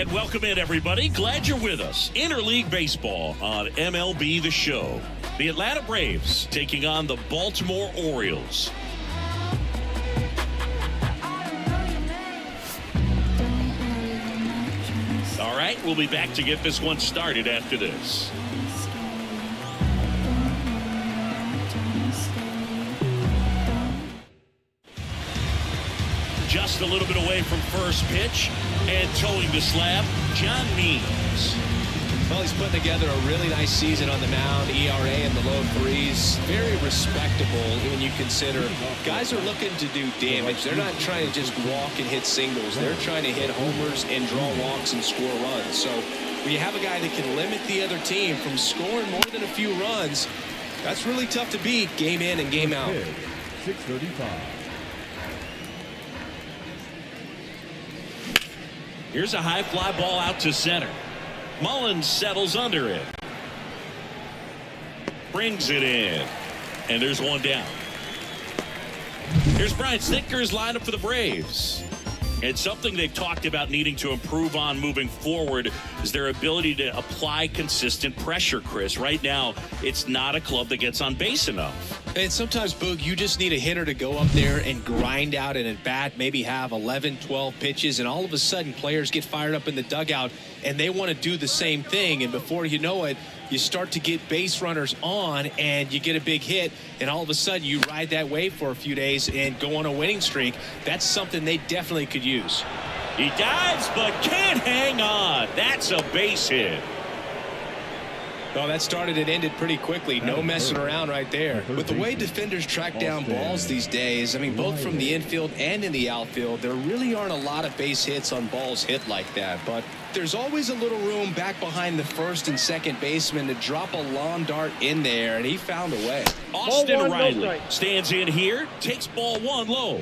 And welcome in, everybody. Glad you're with us. Interleague Baseball on MLB The Show. The Atlanta Braves taking on the Baltimore Orioles. All right, we'll be back to get this one started after this. Just a little bit away from first pitch and towing the slab, John Means. Well, he's putting together a really nice season on the mound. ERA in the low threes. Very respectable when you consider guys are looking to do damage. They're not trying to just walk and hit singles. They're trying to hit homers and draw walks and score runs. So when you have a guy that can limit the other team from scoring more than a few runs, that's really tough to beat game in and game out. 635. Here's a high fly ball out to center. Mullins settles under it. Brings it in. And there's one down. Here's Brian Snitker's lineup for the Braves. And something they've talked about needing to improve on moving forward is their ability to apply consistent pressure, Chris. Right now, it's not a club that gets on base enough. And sometimes, Boog, you just need a hitter to go up there and grind out an at-bat, maybe have 11, 12 pitches, and all of a sudden players get fired up in the dugout, and they want to do the same thing. And before you know it, you start to get base runners on, and you get a big hit, and all of a sudden you ride that wave for a few days and go on a winning streak. That's something they definitely could use. He dives, but can't hang on. That's a base hit. Well, that started and ended pretty quickly. No messing around right there. With the way defenders track down balls these days, I mean, both from the infield and in the outfield, there really aren't a lot of base hits on balls hit like that. But there's always a little room back behind the first and second baseman to drop a lawn dart in there, and he found a way. Austin Riley stands in here, takes ball one low.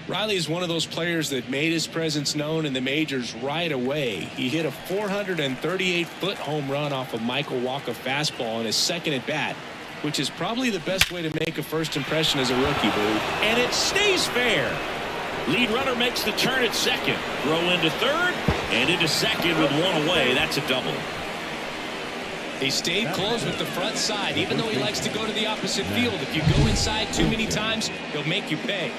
Riley is one of those players that made his presence known in the majors right away. He hit a 438-foot home run off of Michael Walker fastball in his second at bat, which is probably the best way to make a first impression as a rookie, Boo. And it stays fair. Lead runner makes the turn at second. Throw into third and into second with one away. That's a double. He stayed close with the front side, even though he likes to go to the opposite field. If you go inside too many times, he'll make you pay.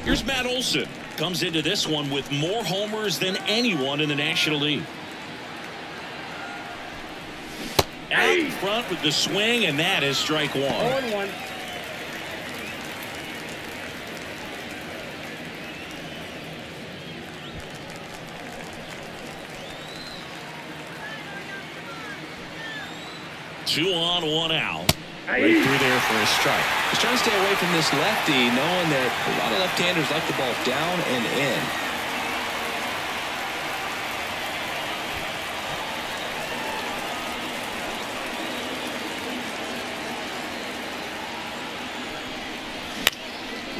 Here's Matt Olson. Comes into this one with more homers than anyone in the National League. Out in front with the swing, and that is strike one. 0-1. Two on, one out. Right through there for a strike. He's trying to stay away from this lefty, knowing that a lot of left-handers like the ball down and in.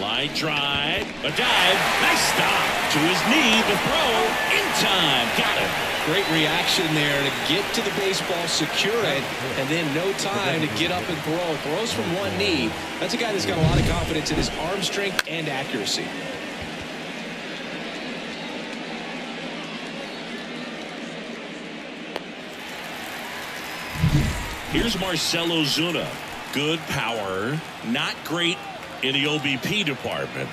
Line drive, a dive, nice stop to his knee, the throw in time, got it. Great reaction there to get to the baseball, secure it, and then no time to get up and throw. Throws from one knee. That's a guy that's got a lot of confidence in his arm strength and accuracy. Here's Marcelo Zuna. Good power, not great in the OBP department.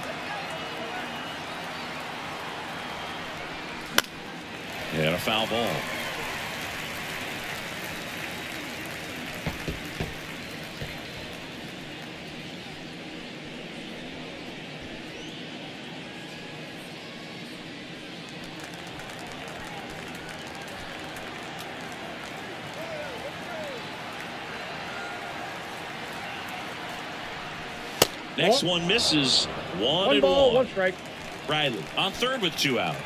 And a foul ball. Next one misses. One ball, one. one strike. Riley on third with two out.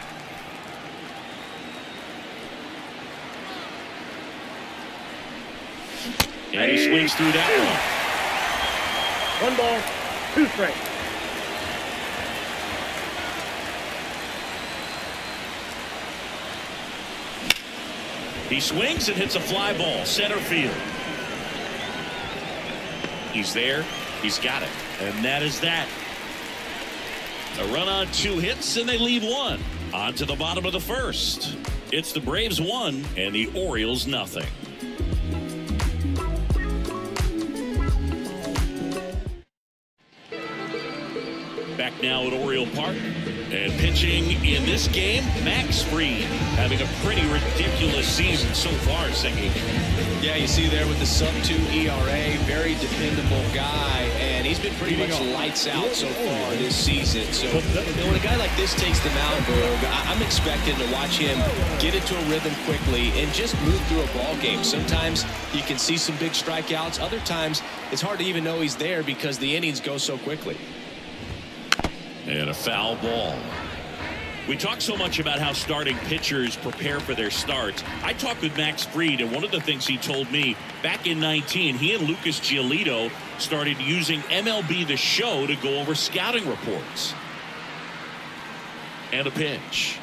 And he swings through that one. One ball, two strikes. He swings and hits a fly ball, center field. He's there. He's got it. And that is that. A run on 2 hits, and they leave 1. On to the bottom of the first. It's the Braves 1 and the Orioles nothing. Back now at Oriole Park. And pitching in this game, Max Fried, having a pretty ridiculous season so far, Singy. Yeah, you see there with the sub-2 ERA, very dependable guy, and he's been pretty much lights out so far this season. So, when a guy like this takes the mound, I'm expecting to watch him get into a rhythm quickly and just move through a ball game. Sometimes you can see some big strikeouts. Other times, it's hard to even know he's there because the innings go so quickly. And a foul ball. We talk so much about how starting pitchers prepare for their starts. I talked with Max Fried, and one of the things he told me back in 19, he and Lucas Giolito started using MLB The Show to go over scouting reports. And a pitch.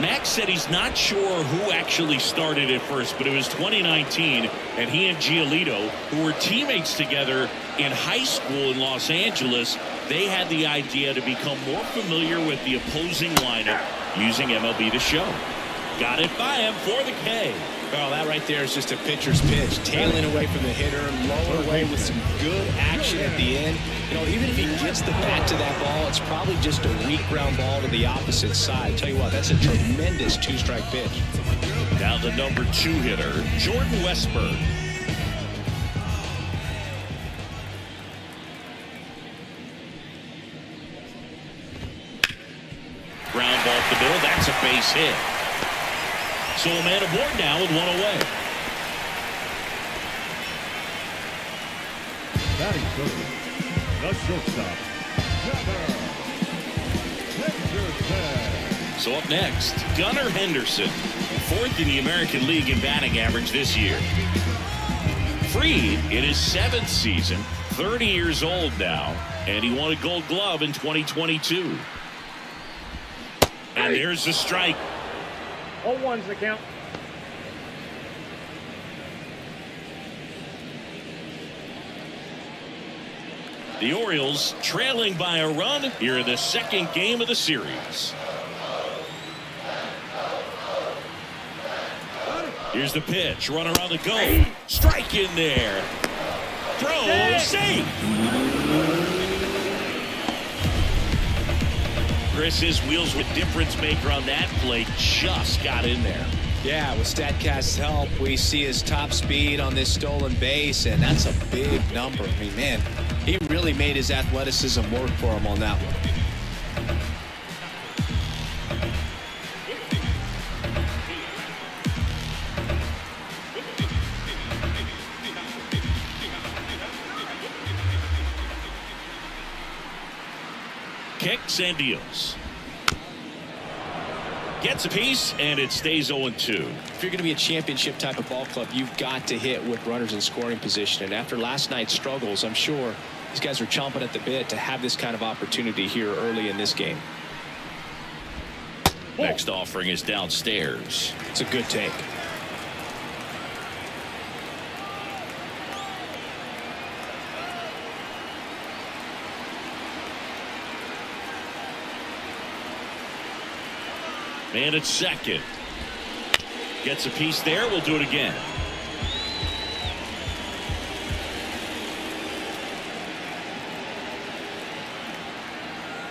Max said he's not sure who actually started at first, but it was 2019, and he and Giolito, who were teammates together in high school in Los Angeles, they had the idea to become more familiar with the opposing lineup using MLB The Show. Got it by him for the K. Oh, that right there is just a pitcher's pitch. Tailing away from the hitter, lower away with some good action at the end. You know, even if he gets the bat to that ball, it's probably just a weak ground ball to the opposite side. Tell you what, that's a tremendous 2-strike pitch. Now the number 2 hitter, Jordan Westburg. Ground ball up the middle. That's a base hit. So a man aboard now with 1 away. Batting first, the shortstop, Henderson. So up next, Gunnar Henderson, 4th in the American League in batting average this year. Fried in his 7th season, 30 years old now, and he won a Gold Glove in 2022. And there's the strike. 0-1's the count. The Orioles trailing by a run here in the 2nd game of the series. Here's the pitch. Runner on the go. Strike in there. Throw. Safe. Chris, his wheels with difference maker on that play just got in there. Yeah, with StatCast's help, we see his top speed on this stolen base, and that's a big number. I mean, man, he really made his athleticism work for him on that one. Kicks and deals. Gets a piece, and it stays 0-2. If you're going to be a championship type of ball club, you've got to hit with runners in scoring position. And after last night's struggles, I'm sure these guys are chomping at the bit to have this kind of opportunity here early in this game. Next offering is downstairs. It's a good take. Man at second. Gets a piece there. We'll do it again.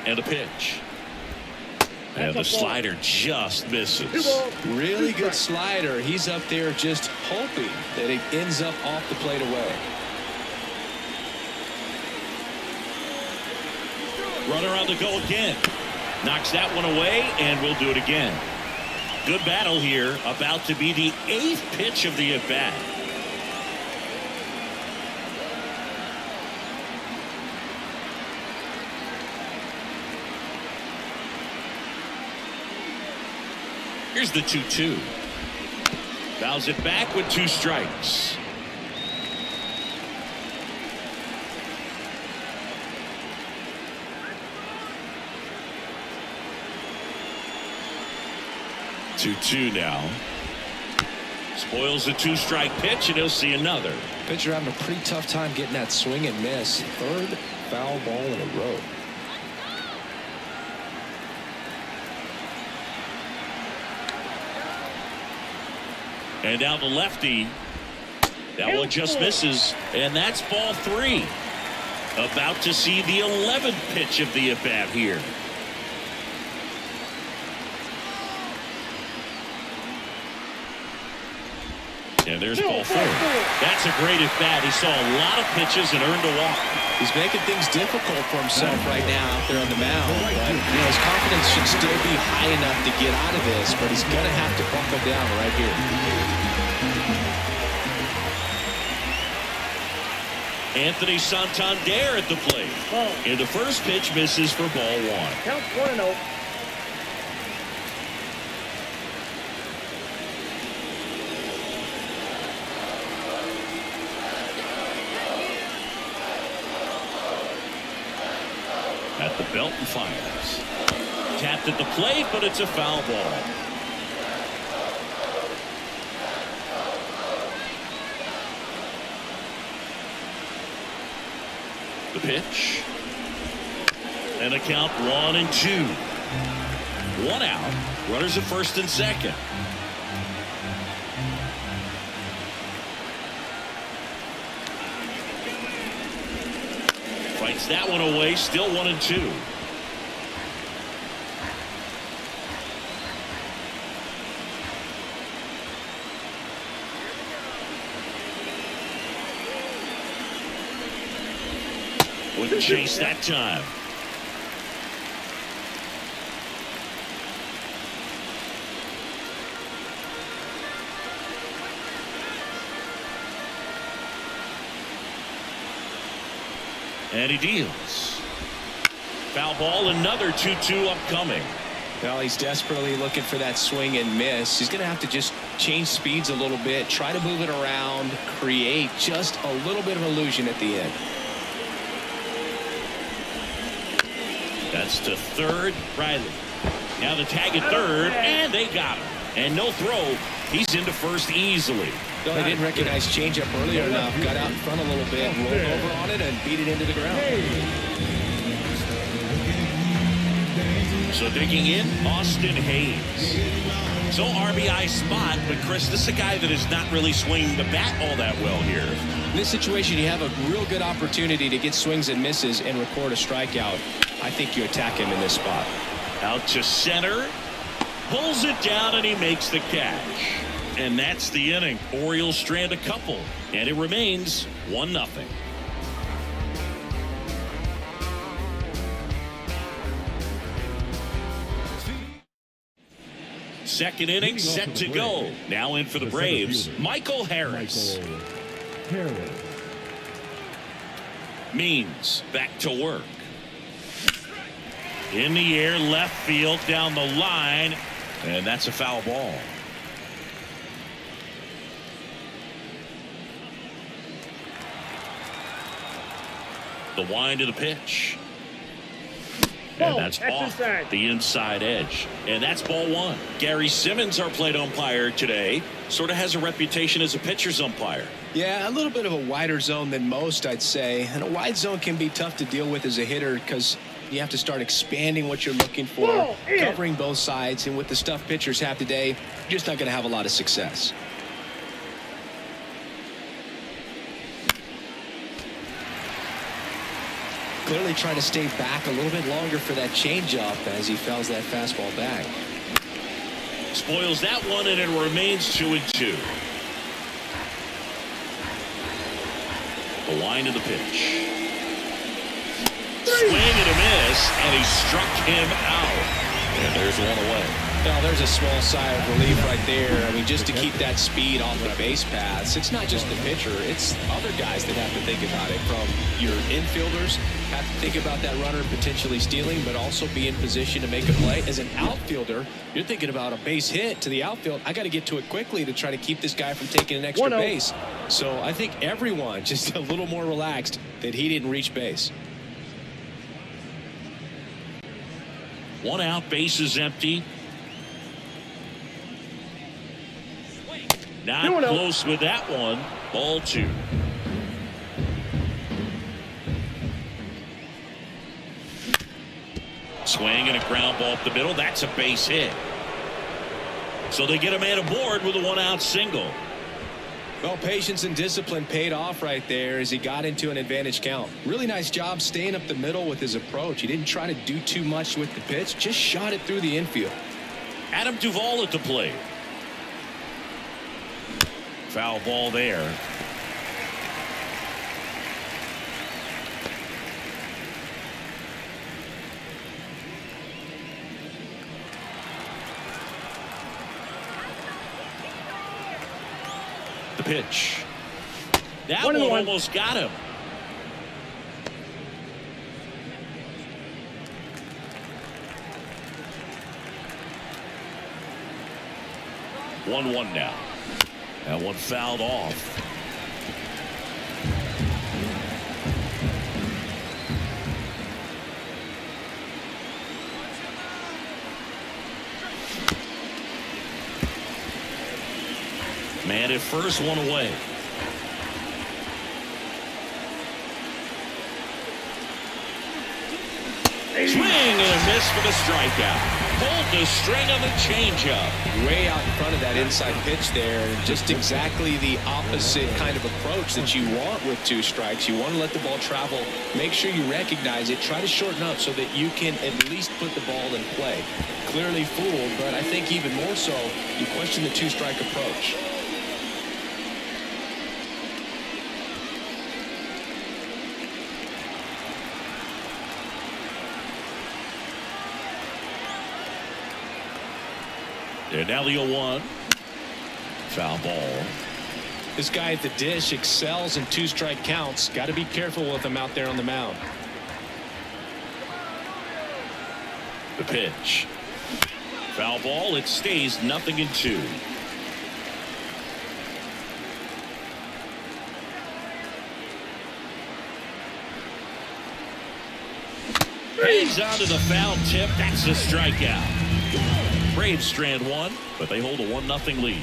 And a pitch. And the slider just misses. Really good slider. He's up there just hoping that it ends up off the plate away. Runner on the go again. Knocks that one away, and we'll do it again. Good battle here. About to be the 8th pitch of the at-bat. Here's the 2-2. Fouls it back with 2 strikes. Two now. Spoils a 2-strike pitch, and he'll see another. Pitcher having a pretty tough time getting that swing and miss. Third foul ball in a row. And now the lefty. That one just misses, and that's ball 3. About to see the 11th pitch of the at-bat here. And there's ball 4. That's a great at-bat. He saw a lot of pitches and earned a walk. He's making things difficult for himself right now out there on the mound. But his confidence should still be high enough to get out of this, but he's going to have to buckle down right here. Anthony Santander at the plate. And the first pitch misses for ball 1. Count 1-0. At the belt and fires. Tapped at the plate, but it's a foul ball. The pitch. And a count 1-2. 1 out. Runners at first and second. Fights that one away. Still 1-2. Wouldn't chase that time. And he deals. Foul ball, another 2-2 upcoming. Well, he's desperately looking for that swing and miss. He's going to have to just change speeds a little bit, try to move it around, create just a little bit of illusion at the end. That's to third, Riley. Now the tag at third, and they got him. And no throw. He's into first easily. No, he didn't recognize changeup earlier enough. Got out in front a little bit, rolled over on it, and beat it into the ground. So digging in, Austin Hayes. So RBI spot, but Chris, this is a guy that is not really swinging the bat all that well here. In this situation, you have a real good opportunity to get swings and misses and record a strikeout. I think you attack him in this spot. Out to center. Pulls it down, and he makes the catch. And that's the inning. Orioles strand a couple, and it remains 1-0. Second inning set to go. Now in for the Braves, Michael Harris. Means back to work. In the air, left field, down the line, and that's a foul ball. The wind of the pitch. And that's off the inside edge. And that's ball 1. Gary Simmons, our plate umpire today, sort of has a reputation as a pitcher's umpire. Yeah, a little bit of a wider zone than most, I'd say. And a wide zone can be tough to deal with as a hitter because you have to start expanding what you're looking for, covering both sides. And with the stuff pitchers have today, you're just not going to have a lot of success. Clearly trying to stay back a little bit longer for that changeup as he fouls that fastball back. Spoils that one, and it remains 2-2. The wind of the pitch. Swing and a miss, and he struck him out. And there's one away. Well, there's a small sigh of relief right there. I mean, just to keep that speed off the base paths. It's not just the pitcher. It's other guys that have to think about it. From your infielders, have to think about that runner potentially stealing, but also be in position to make a play. As an outfielder, you're thinking about a base hit to the outfield. I got to get to it quickly to try to keep this guy from taking an extra base. So I think everyone just a little more relaxed that he didn't reach base. 1 out, base is empty. Not close with that one. Ball 2. Swing and a ground ball up the middle. That's a base hit. So they get a man aboard with a 1-out single. Well, patience and discipline paid off right there as he got into an advantage count. Really nice job staying up the middle with his approach. He didn't try to do too much with the pitch, just shot it through the infield. Adam Duvall at the plate. Foul ball there. The pitch. That one almost got him. One now. That one fouled off. Man at first, one away. Swing and a miss for the strikeout. Pulled the string on the changeup. Way out in front of that inside pitch there. Just exactly the opposite kind of approach that you want with 2 strikes. You want to let the ball travel. Make sure you recognize it. Try to shorten up so that you can at least put the ball in play. Clearly fooled, but I think even more so, you question the 2-strike approach. And now the 0-1. Foul ball. This guy at the dish excels in 2-strike counts. Got to be careful with him out there on the mound. The pitch. Foul ball. It stays 0-2. Hangs on to the foul tip. That's a strikeout. Braves strand 1, but they hold a 1-0 lead.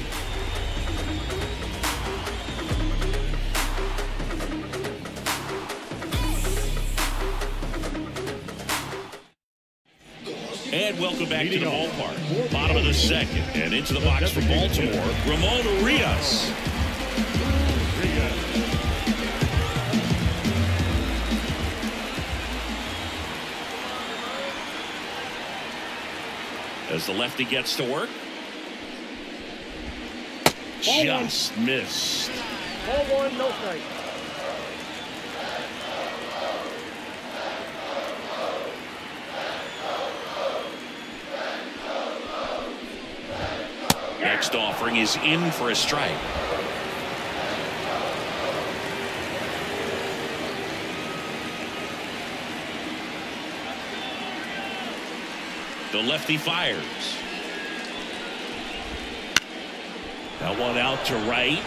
And welcome back to the ballpark. Bottom of the 2nd, and into the box for Baltimore, Ramon Urias. As the lefty gets to work. Just missed. Ball 1, no strike. Next offering is in for a strike. The lefty fires. That one out to right.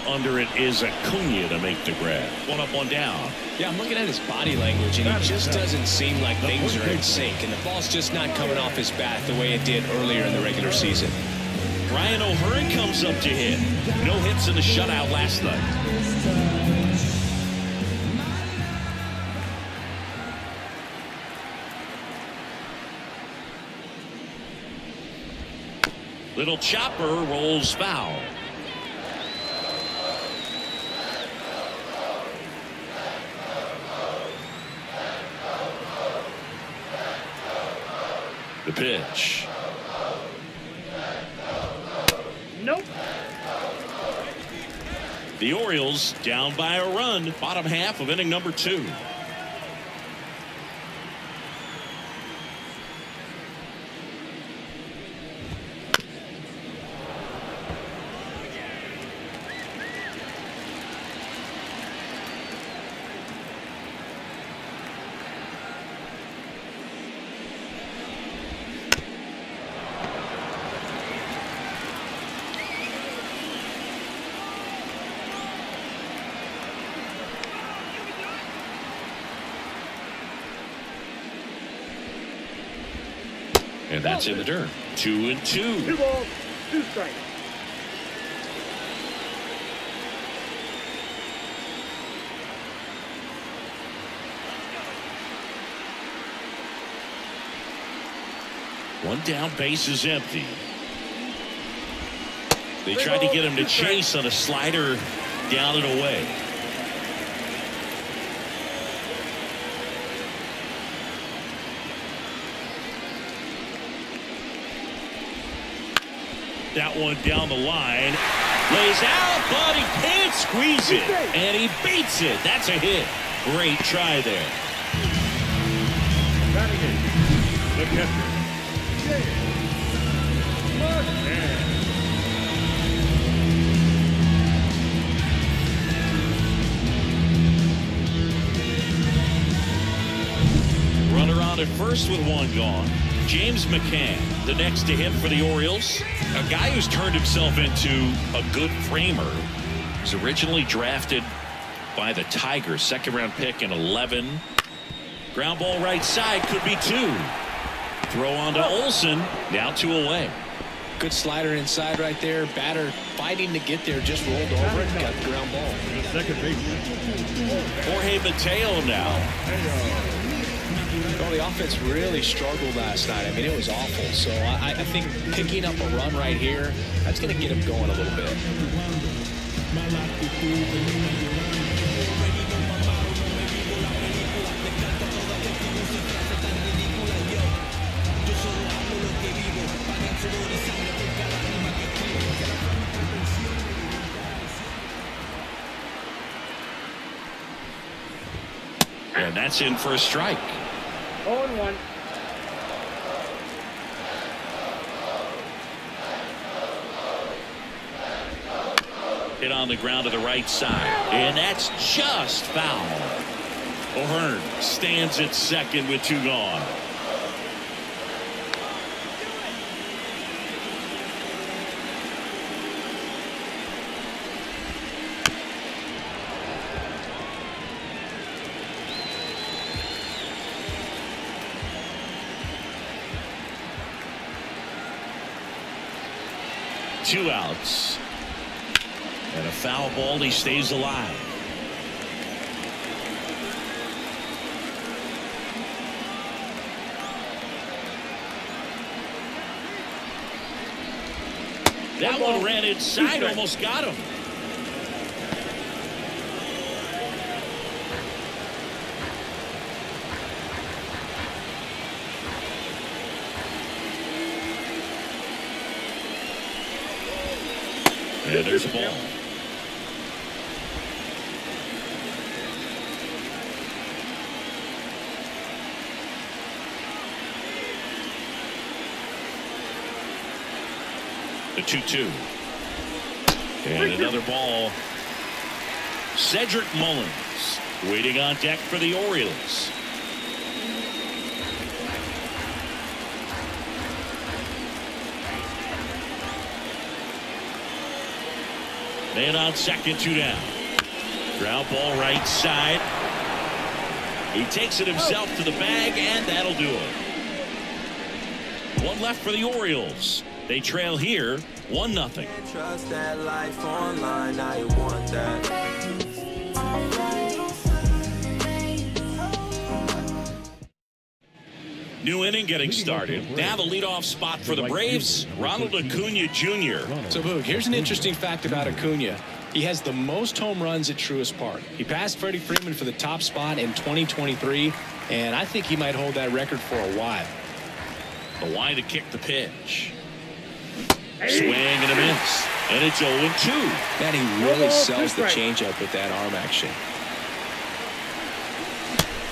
Under it is Acuna to make the grab. 1 up, 1 down. Yeah, I'm looking at his body language, and it just doesn't seem like things are in sync, and the ball's just not coming off his bat the way it did earlier in the regular season. Ryan O'Hearn comes up to hit. No hits in the shutout last night. Little chopper rolls foul. The pitch. Nope. The Orioles down by a run. Bottom half of inning number 2. And that's in the dirt. 2-2. 2 balls, 2 strikes. One down, base is empty. They tried to get him to chase on a slider down and away. That one down the line. Lays out, but he can't squeeze it. And he beats it. That's a hit. Great try there. Batting in. The catcher. Runner on at first with one gone. James McCann, the next to him for the Orioles. A guy who's turned himself into a good framer. He was originally drafted by the Tigers, second-round pick in 11. Ground ball right side, could be two. Throw on to Olsen, now 2 away. Good slider inside right there. Batter fighting to get there, just rolled over it, got the ground ball. Second baseman. Jorge Mateo now. Well, the offense really struggled last night. I mean, it was awful. So I think picking up a run right here, that's going to get him going a little bit. And that's in for a strike. 0-1. Hit on the ground to the right side. And that's just foul. O'Hearn stands at second with 2 gone. Two outs. And a foul ball. He stays alive. That one ran inside, almost got him. And there's a ball. The 2-2. And another ball. Cedric Mullins waiting on deck for the Orioles. Man on second, 2 down. Ground ball right side. He takes it himself to the bag, and that'll do it. One left for the Orioles. They trail here 1-0. Trust that life online, I want that. New inning getting started. Now the leadoff spot for the Braves, Ronald Acuna Jr. So, Boog, here's an interesting fact about Acuna. He has the most home runs at Truist Park. He passed Freddie Freeman for the top spot in 2023, and I think he might hold that record for a while. The line to kick the pitch. Swing and a miss. And it's 0-2. Man, he really sells the changeup with that arm action.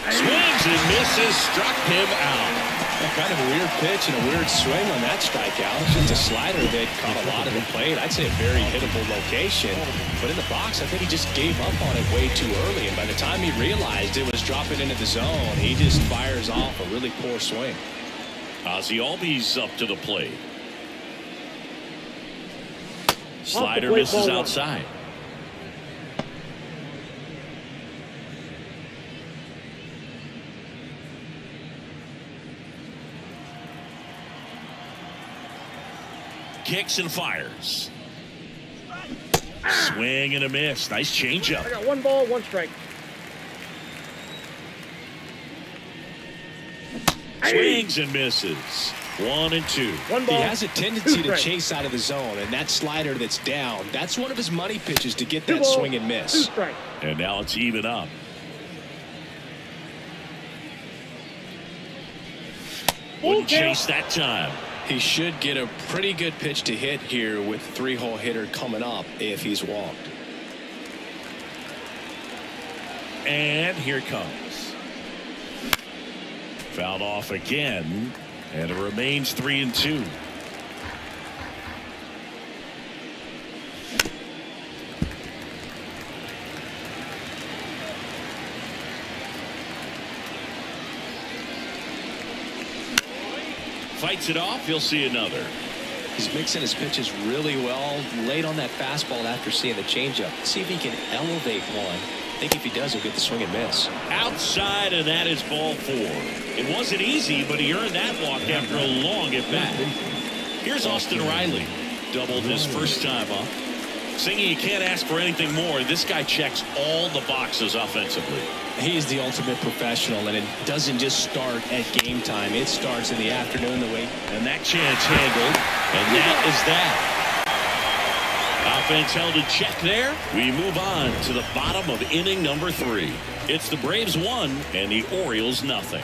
Swings and misses, struck him out. Kind of a weird pitch and a weird swing on that strikeout. It's a slider that caught a lot of the plate. I'd say a very hittable location. But in the box, I think he just gave up on it way too early. And by the time he realized it was dropping into the zone, he just fires off a really poor swing. Ozzie Albies up to the plate. Slider misses outside. Kicks and fires. Swing and a miss. Nice changeup. I got 1 ball, 1 strike. Swings and misses. 1-2. One He ball. has a tendency Two to strikes. chase out of the zone, and that slider that's down, that's one of his money pitches to get Two that balls, swing and Two miss. strikes. And now it's even up. Wouldn't chase that time. He should get a pretty good pitch to hit here with the 3-hole hitter coming up if he's walked. And here it comes. Fouled off again, and it remains 3-2. Fights it off. You'll see another. He's mixing his pitches really well. Late on that fastball after seeing the changeup. See if he can elevate one. I think if he does, he'll get the swing and miss. Outside, and that is ball 4. It wasn't easy, but he earned that walk after a long at bat. Here's Austin Riley. Doubled his first time up. Singing, you can't ask for anything more. This guy checks all the boxes offensively. He's the ultimate professional, and it doesn't just start at game time. It starts in the afternoon the way. And that chance handled, and that is that. Offense held in check there. We move on to the bottom of inning number 3. It's the Braves 1 and the Orioles nothing.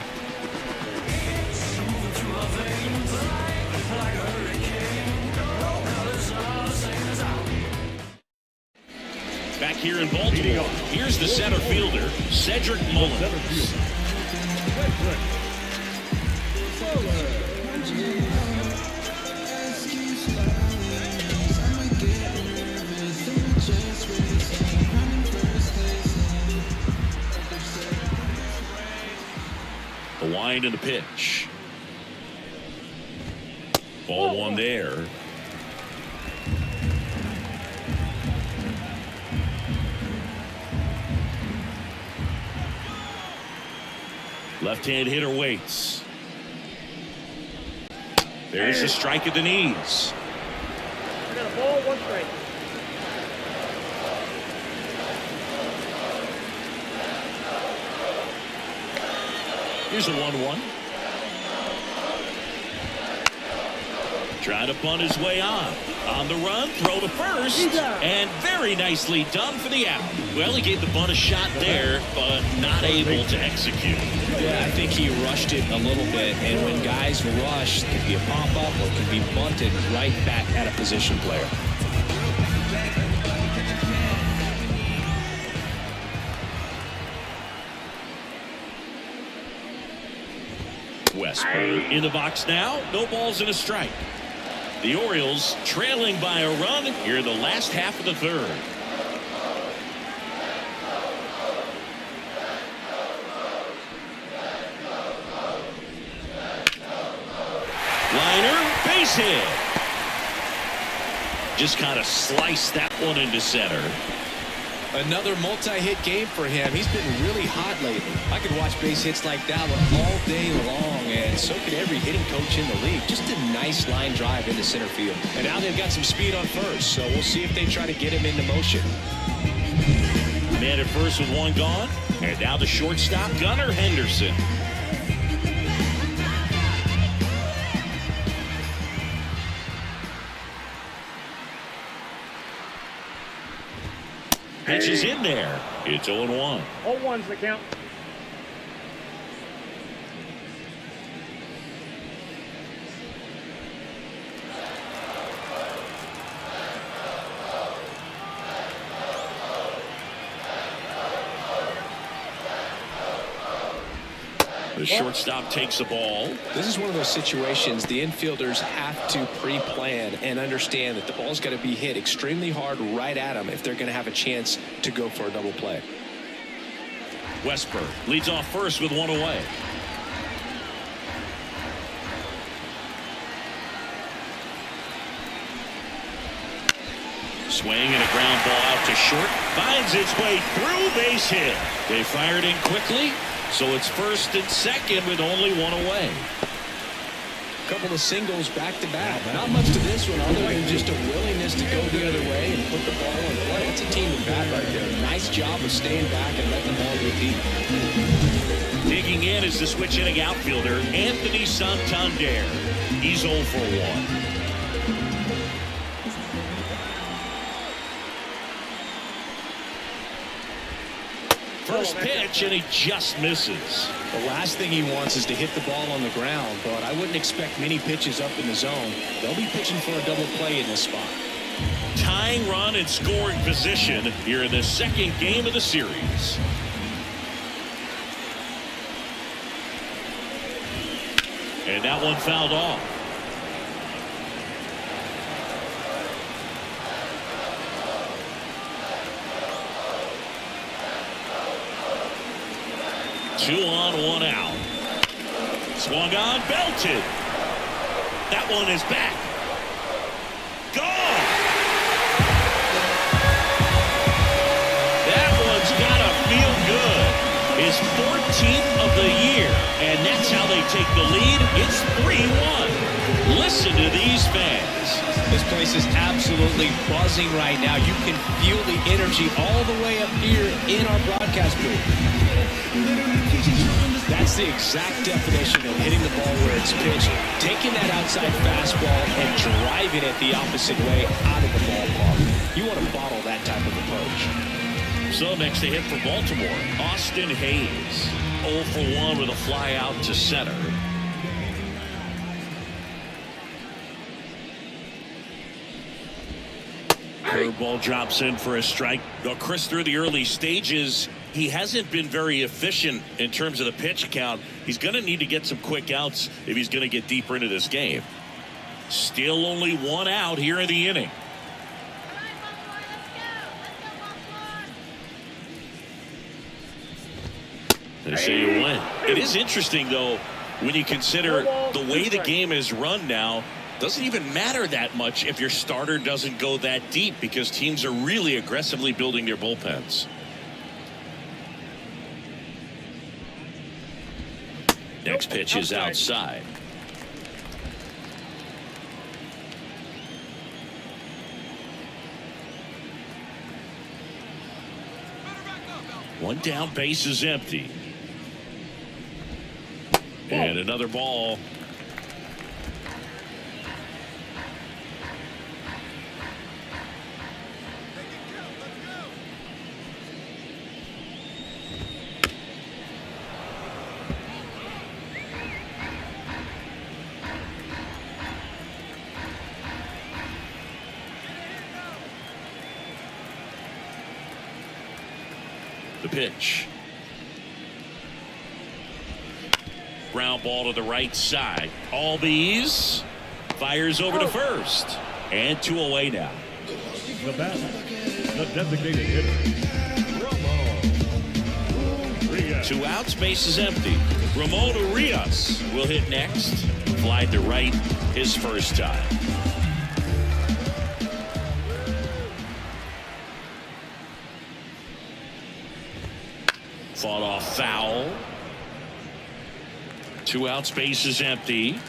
Back here in Baltimore, here's the center fielder, Cedric Mullins. The wind and the pitch. Ball 1 there. Left-hand hitter waits. There's a strike at the knees. I got a ball, 1 strike. Here's a 1-1. Trying to bunt his way on. On the run, throw to first, and very nicely done for the out. Well, he gave the bunt a shot there, but not able to execute. Yeah, I think he rushed it a little bit, and when guys rush, it can be a pop-up or it can be bunted right back at a position player. Westberg in the box now. No balls and a strike. The Orioles trailing by a run here in the last half of the 3rd. Liner, base hit. Just kind of sliced that one into center. Another multi-hit game for him. He's been really hot lately. I could watch base hits like that one all day long, and so could every hitting coach in the league. Just a nice line drive into center field. And now they've got some speed on first, so we'll see if they try to get him into motion. Man at first with 1 gone, and now the shortstop, Gunnar Henderson. Pitch is in there. It's 0-1. All 1's the count. The shortstop takes the ball. This is one of those situations the infielders have to pre-plan and understand that the ball's got to be hit extremely hard right at them if they're going to have a chance to go for a double play. Westberg leads off first with 1 away. Swing and a ground ball out to short. Finds its way through, base hit. They fired in quickly, so it's first and second with only 1 away. A couple of singles back to back. Not much to this one other than just a willingness to go the other way and put the ball in play. That's a team at bat right there. Nice job of staying back and letting the ball go deep. Digging in is the switch hitting outfielder, Anthony Santander. He's 0 for 1. First pitch, and he just misses. The last thing he wants is to hit the ball on the ground, but I wouldn't expect many pitches up in the zone. They'll be pitching for a double play in this spot. Tying run in scoring position here in the second game of the series. And that one fouled off. Two on, one out. Swung on, belted. That one is back. Gone. That one's gotta feel good. His 14th of the year, and that's how they take the lead. It's 3-1. Listen to these fans. This place is absolutely buzzing right now. You can feel the energy all the way up here in our broadcast booth. That's the exact definition of hitting the ball where it's pitched, taking that outside fastball and driving it the opposite way out of the ballpark. You want to bottle that type of approach. So next to hit for Baltimore, Austin Hayes. 0 for 1 with a fly out to center. Curveball drops in for a strike. Now, Chris, through the early stages, he hasn't been very efficient in terms of the pitch count. He's going to need to get some quick outs if he's going to get deeper into this game. Still only one out here in the inning. They say you win. It is interesting, though, when you consider the way the game is run now. Doesn't even matter that much if your starter doesn't go that deep, because teams are really aggressively building their bullpens. Next pitch is outside. One down, base is empty. And another ball. The pitch. Ground ball to the right side. Albies fires over to first. And 2 away now. The bat, the designated hitter, Ramon. 2 outs, base is empty. Ramon Urias will hit next. Fly to right his first time. Fought off foul. 2 outs, base is empty.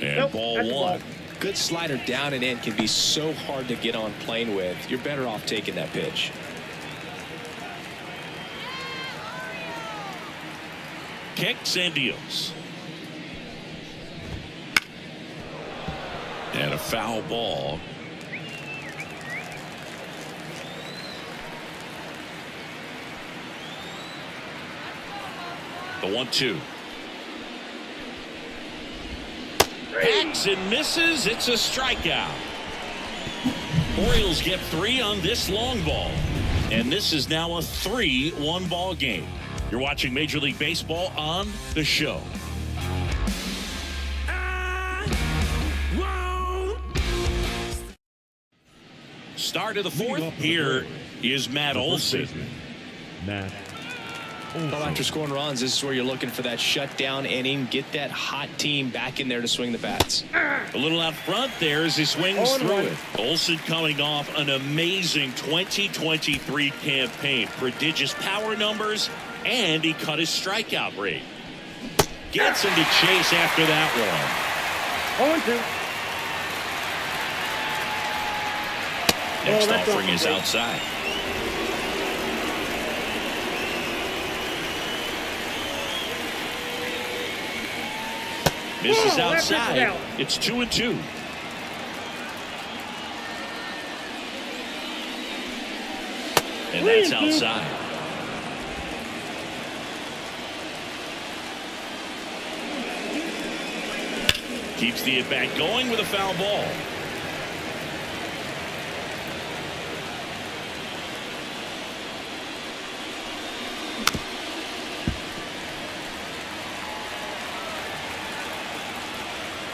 And ball 1. Good slider down and in can be so hard to get on plane with. You're better off taking that pitch. Kicks and deals. And a foul ball. The 1-2. Hacks and misses. It's a strikeout. Orioles get 3 on this long ball. And this is now a 3-1 ball game. You're watching Major League Baseball on The Show. Start of the 4th. Here is Matt Olson. Matt. Well, after scoring runs, this is where you're looking for that shutdown inning. Get that hot team back in there to swing the bats. A little out front there as he swings through it. Olson coming off an amazing 2023 campaign. Prodigious power numbers, and he cut his strikeout rate. Gets him to chase after that one. 0-2. Next offering is outside. Misses Oh, that pitch is outside. out. It's 2-2. And that's 3-2. outside. Keeps the at-bat going with a foul ball.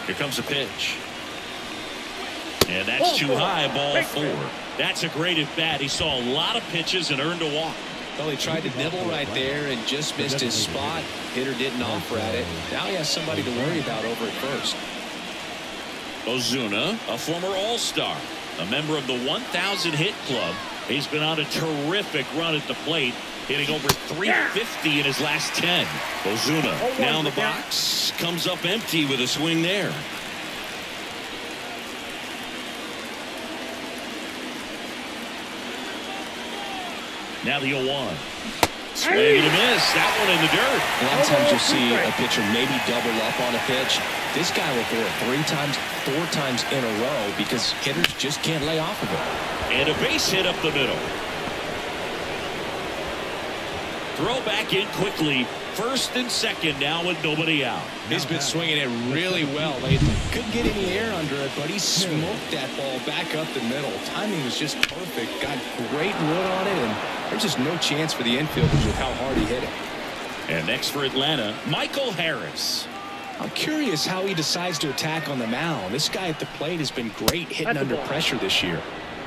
Here comes a pitch. And that's too high, ball 4. That's a great at-bat. He saw a lot of pitches and earned a walk. Well, he tried to nibble right there and just missed his spot. Hitter didn't offer at it. Now he has somebody to worry about over at first. Ozuna, a former All-Star, a member of the 1,000 hit club. He's been on a terrific run at the plate, hitting over 350 in his last 10. Ozuna now in the box, comes up empty with a swing there. Now the 0-1. Swing and a miss. That one in the dirt. A lot of times you'll see a pitcher maybe double up on a pitch. This guy will throw it 3 times, 4 times in a row because hitters just can't lay off of it. And a base hit up the middle. Throw back in quickly. First and second now with nobody out. He's been swinging it really well lately. Couldn't get any air under it, but he smoked that ball back up the middle. Timing was just perfect. Got great wood on it, and there's just no chance for the infielders with how hard he hit it. And next for Atlanta, Michael Harris. I'm curious how he decides to attack on the mound. This guy at the plate has been great hitting under pressure this year.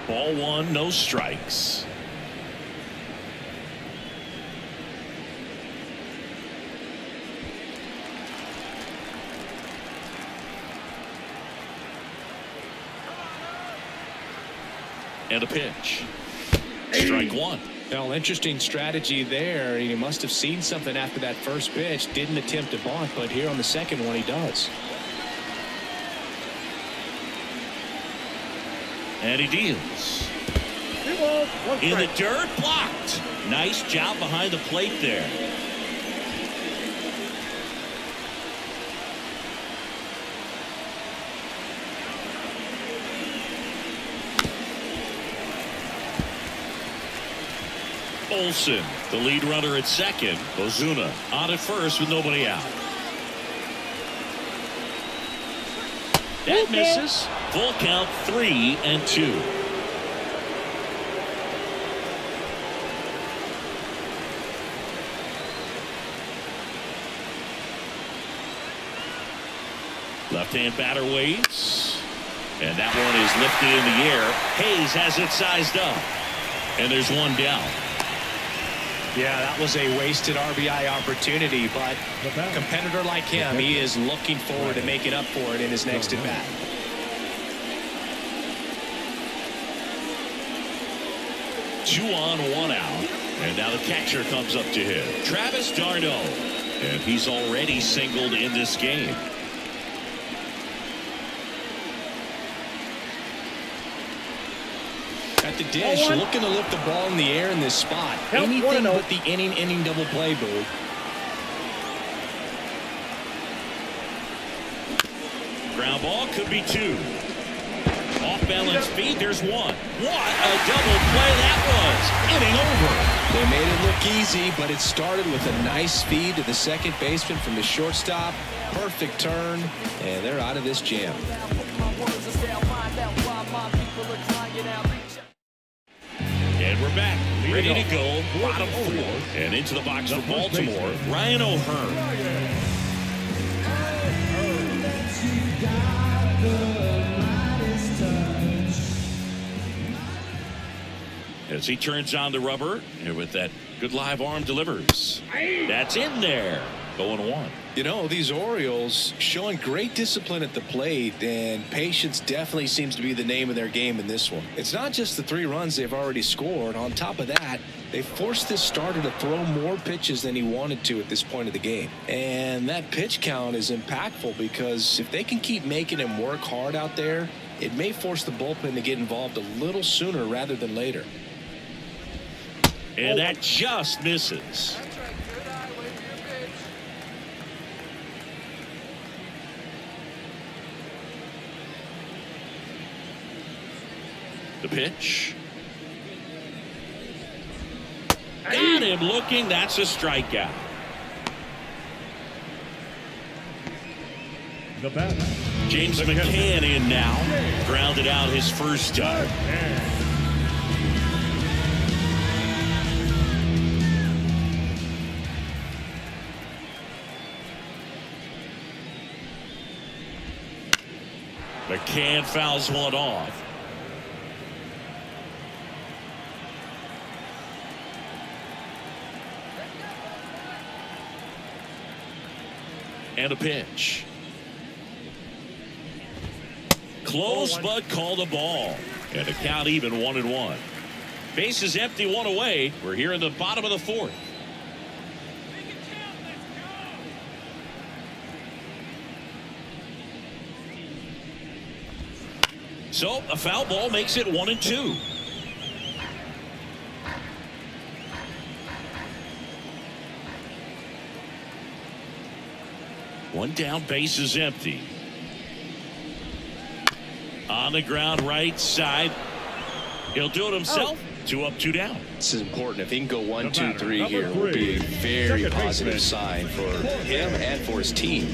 Ball 1, no strikes. And a pitch. Strike 1. Well, interesting strategy there. He must have seen something after that first pitch. Didn't attempt to bunt, but here on the second one he does. And he deals. 2 balls, 1 In the strike. dirt, blocked. Nice job behind the plate there. Olsen, the lead runner at second. Ozuna on at first with nobody out. That misses. Full count, 3-2. Left-hand batter waits. And that one is lifted in the air. Hayes has it sized up. And there's one down. Yeah, that was a wasted RBI opportunity, but a competitor like him, he is looking forward to making up for it in his next at-bat. Two on, 1 out. And now the catcher comes up to him. Travis d'Arnaud. And he's already singled in this game. At the dish, looking to lift the ball in the air in this spot. Anything but the inning double play, Boo. Ground ball could be 2. Off balance feed, there's 1. What a double play that was. Inning over. They made it look easy, but it started with a nice feed to the second baseman from the shortstop. Perfect turn, and they're out of this jam. And we're back, ready to go. Bottom 4. And into the box for Baltimore, Ryan O'Hearn. As he turns on the rubber, and with that good live arm delivers. That's in there. Going 1. You know, these Orioles showing great discipline at the plate, and patience definitely seems to be the name of their game in this one. It's not just the 3 runs they've already scored. On top of that, they forced this starter to throw more pitches than he wanted to at this point of the game. And that pitch count is impactful because if they can keep making him work hard out there, it may force the bullpen to get involved a little sooner rather than later. And that just misses. The pitch. Got him looking. That's a strikeout. The batter, James McCann in now. Grounded out his first time. McCann fouls one off. And a pitch. Close, but called a ball. And the count even 1-1. Bases empty, one away. We're here in the bottom of the fourth. So a foul ball makes it 1-2. One down, base is empty. On the ground, right side. He'll do it himself. 2 up, 2 down. This is important. If he can go 1, 2, 3 here, it will be a very positive sign for him and for his team.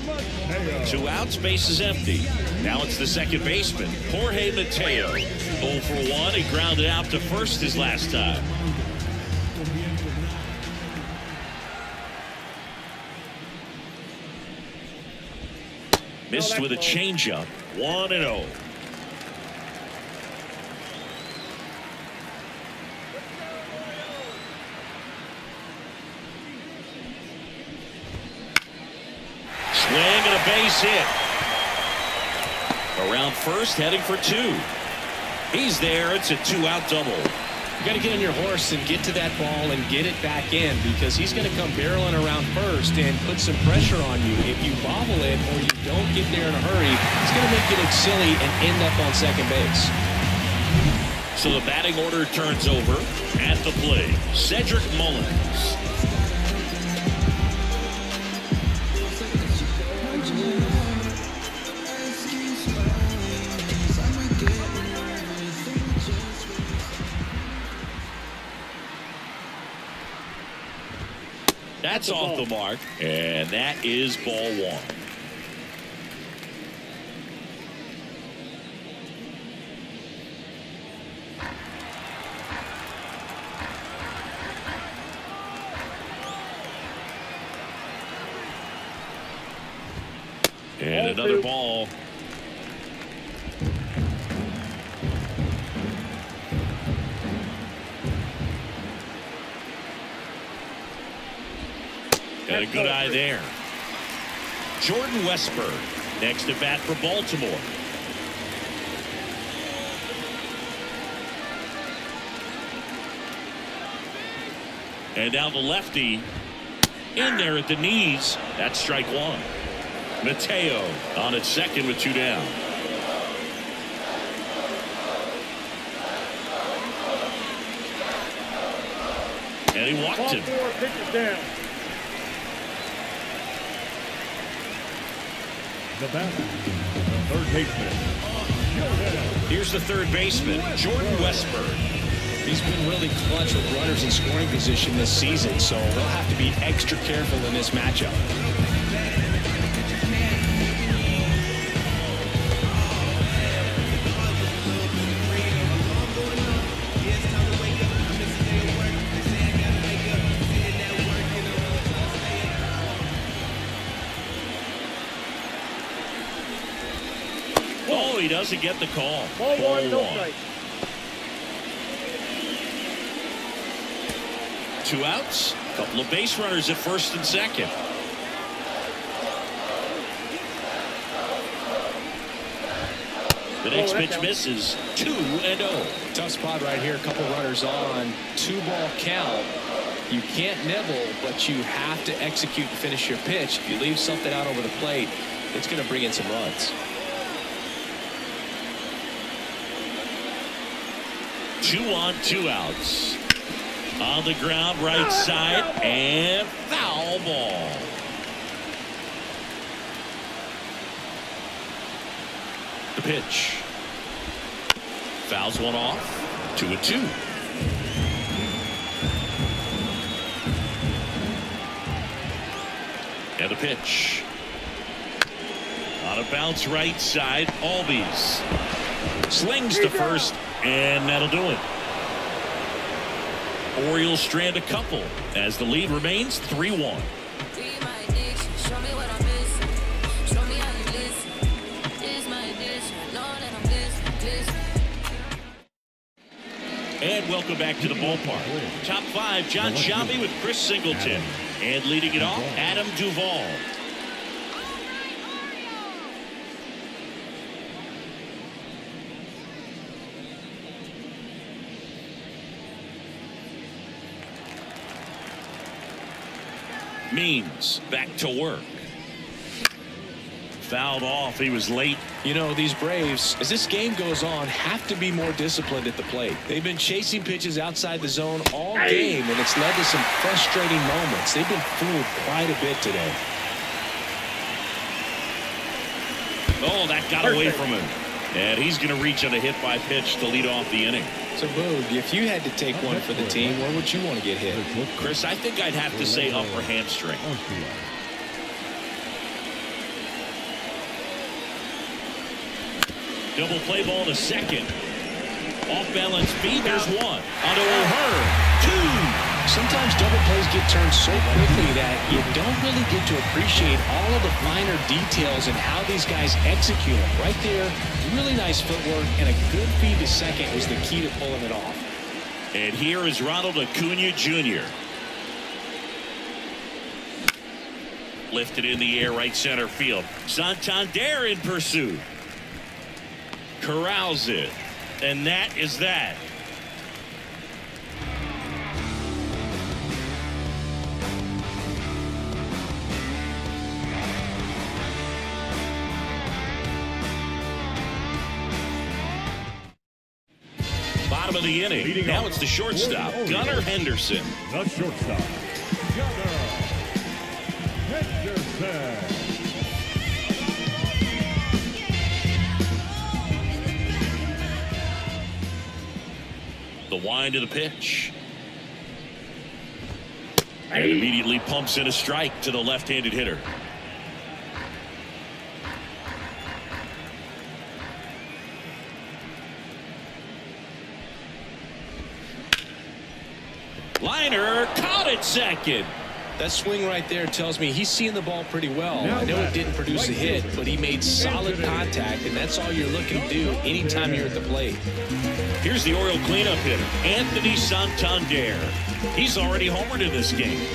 2 outs, base is empty. Now it's the second baseman, Jorge Mateo. 0 for 1. He grounded out to first his last time. Missed with a changeup. 1-0. Swing and a base hit. Around first, heading for 2. He's there. It's a 2-out double. You got to get on your horse and get to that ball and get it back in, because he's going to come barreling around first and put some pressure on you. If you bobble it or you don't get there in a hurry, it's going to make you look silly and end up on second base. So the batting order turns over. At the plate, Cedric Mullins. That's off the mark, and that is ball 1. And another ball. And a good eye there. Jordan Westburg next to bat for Baltimore. And now the lefty in there at the knees. That's strike 1. Mateo on at second with 2 down. And he walked him. The batter, the third baseman. Here's the third baseman, Jordan Westburg. He's been really clutch with runners in scoring position this season, so they'll have to be extra careful in this matchup. Oh, he doesn't get the call. Ball 1, no strike. 2 outs. Couple of base runners at first and second. The next pitch misses. 2-0. Tough spot right here. A couple runners on. 2-ball count. You can't nibble, but you have to execute and finish your pitch. If you leave something out over the plate, it's going to bring in some runs. 2 on, 2 outs. On the ground, right side, and foul ball. The pitch. Fouls one off. 2-2. And the pitch. On a bounce right side. Albies slings to first, and that'll do it. Orioles strand a couple as the lead remains 3-1. And welcome back to the ballpark. Top 5, John Sciambi with Chris Singleton. And leading it off, Adam Duvall. Means back to work. Fouled off. He was late. You know, these Braves, as this game goes on, have to be more disciplined at the plate. They've been chasing pitches outside the zone all game, and it's led to some frustrating moments. They've been fooled quite a bit today. Oh, that got away from him. And he's going to reach on a hit by pitch to lead off the inning. So, Boog, if you had to take one for the team, where would you want to get hit? Chris, I think I'd have to say upper hamstring. Double play ball to second. Off balance feed. There's one. Onto O'Hearn. 2. Sometimes double plays get turned so quickly that you don't really get to appreciate all of the finer details and how these guys execute them. Right there, really nice footwork, and a good feed to second was the key to pulling it off. And here is Ronald Acuna Jr. Lifted in the air, right center field. Santander in pursuit. Corrals it. And that is that. Bottom of the inning. Now it's the shortstop, Gunnar Henderson. The shortstop, Gunnar Henderson. The wind of the pitch. And immediately pumps in a strike to the left-handed hitter. Liner caught it second. That swing right there tells me he's seeing the ball pretty well. I know it didn't produce a hit, but he made solid contact, and that's all you're looking to do anytime you're at the plate. Here's the Oriole cleanup hitter, Anthony Santander. He's already homered in this game.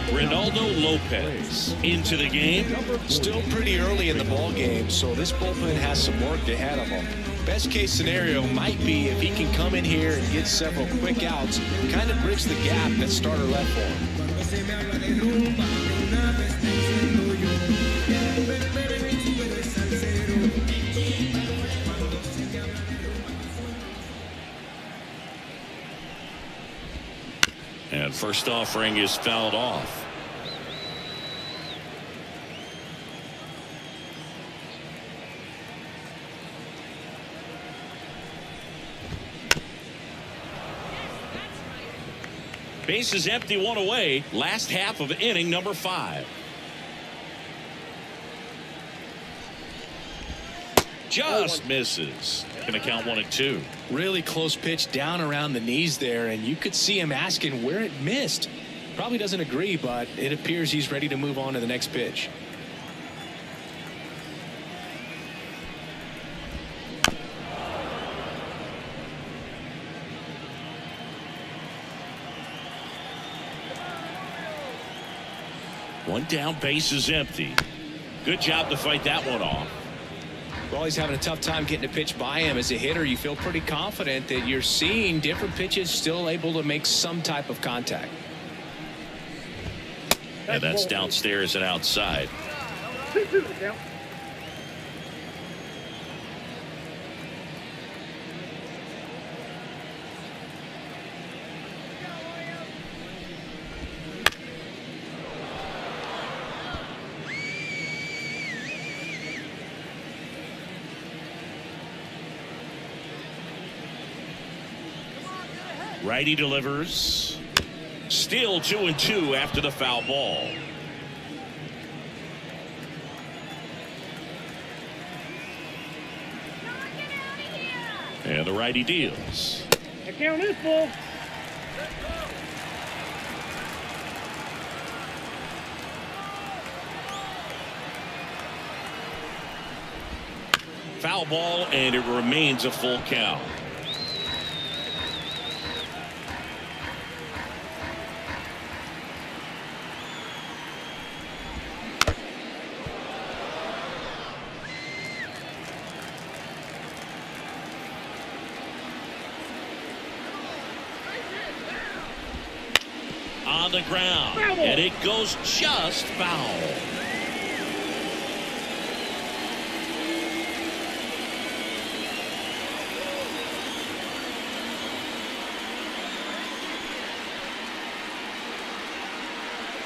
Ronaldo Lopez into the game. Still pretty early in the ball game, so this bullpen has some work ahead of him. Best case scenario might be if he can come in here and get several quick outs, kind of bridge the gap that starter left for him. And first offering is fouled off. Base is empty, one away. Last half of inning number 5. Just misses. Gonna count 1-2. Really close pitch down around the knees there, and you could see him asking where it missed. Probably doesn't agree, but it appears he's ready to move on to the next pitch. One down, base is empty. Good job to fight that one off. Well, he's having a tough time getting a pitch by him. As a hitter, you feel pretty confident that you're seeing different pitches still able to make some type of contact. And that's downstairs and outside. Righty delivers. Still 2-2 after the foul ball. And the righty deals. The count is full. Foul ball, and it remains a full count. On the ground, and it goes just foul.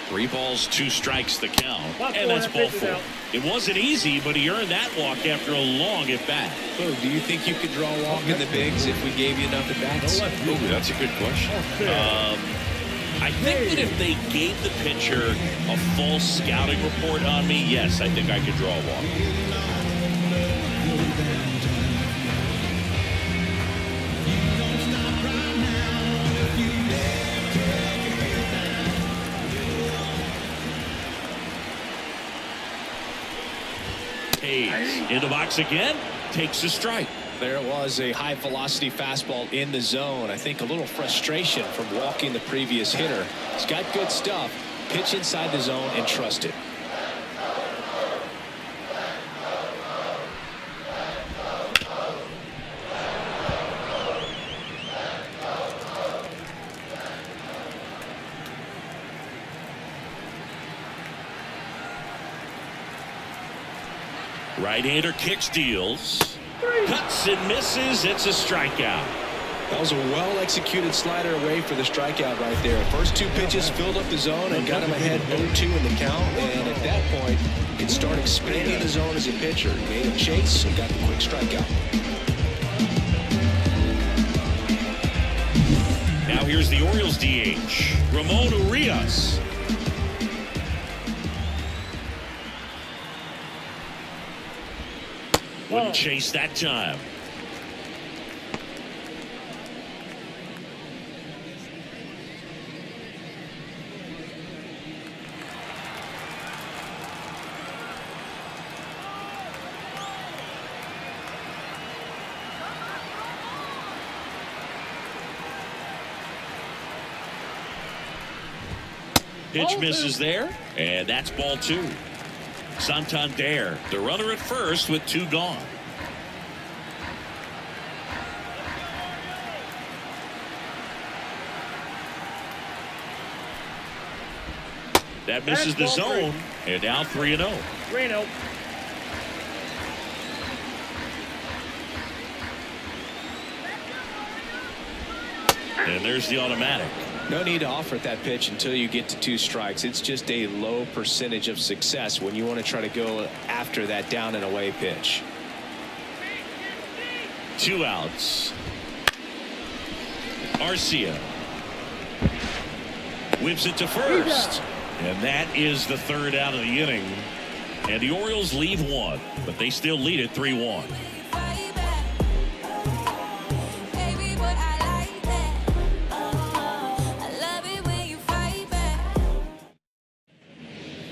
Three balls, 2 strikes the count, and that's ball 4. It wasn't easy, but he earned that walk after a long at bat. So do you think you could draw a walk in the bigs if we gave you enough at bats? Ooh, that's a good question. I think that if they gave the pitcher a full scouting report on me, yes, I think I could draw a walk. Hayes in the box again, takes a strike. There it was, a high velocity fastball in the zone. I think a little frustration from walking the previous hitter. He's got good stuff. Pitch inside the zone and trust it. Right-hander kicks, deals. Cuts and misses. It's a strikeout. That was a well-executed slider away for the strikeout right there. First 2 pitches filled up the zone and got him ahead 0-2 in the count. And at that point, you can start expanding the zone as a pitcher. He made a chase and got the quick strikeout. Now here's the Orioles DH, Ramon Urias. Wouldn't chase that time. Pitch misses there, and that's ball 2. Santander, the runner at first with 2 gone. That misses the zone, and now 3-0. 3-0. And there's the automatic. No need to offer at that pitch until you get to 2 strikes. It's just a low percentage of success when you want to try to go after that down and away pitch. 2 outs. Arcia whips it to first, and that is the 3rd out of the inning. And the Orioles leave 1, but they still lead it 3-1.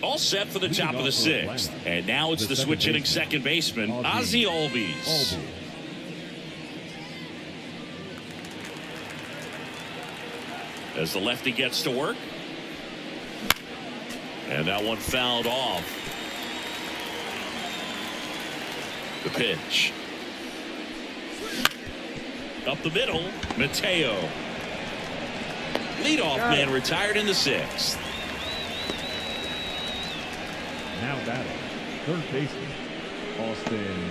All set for the top of the 6th, and now it's the switch hitting second baseman, Ozzie Albies. As the lefty gets to work, and that one fouled off. The pitch up the middle, Mateo. Leadoff man retired in the 6th. Now batting, third baseman, Austin.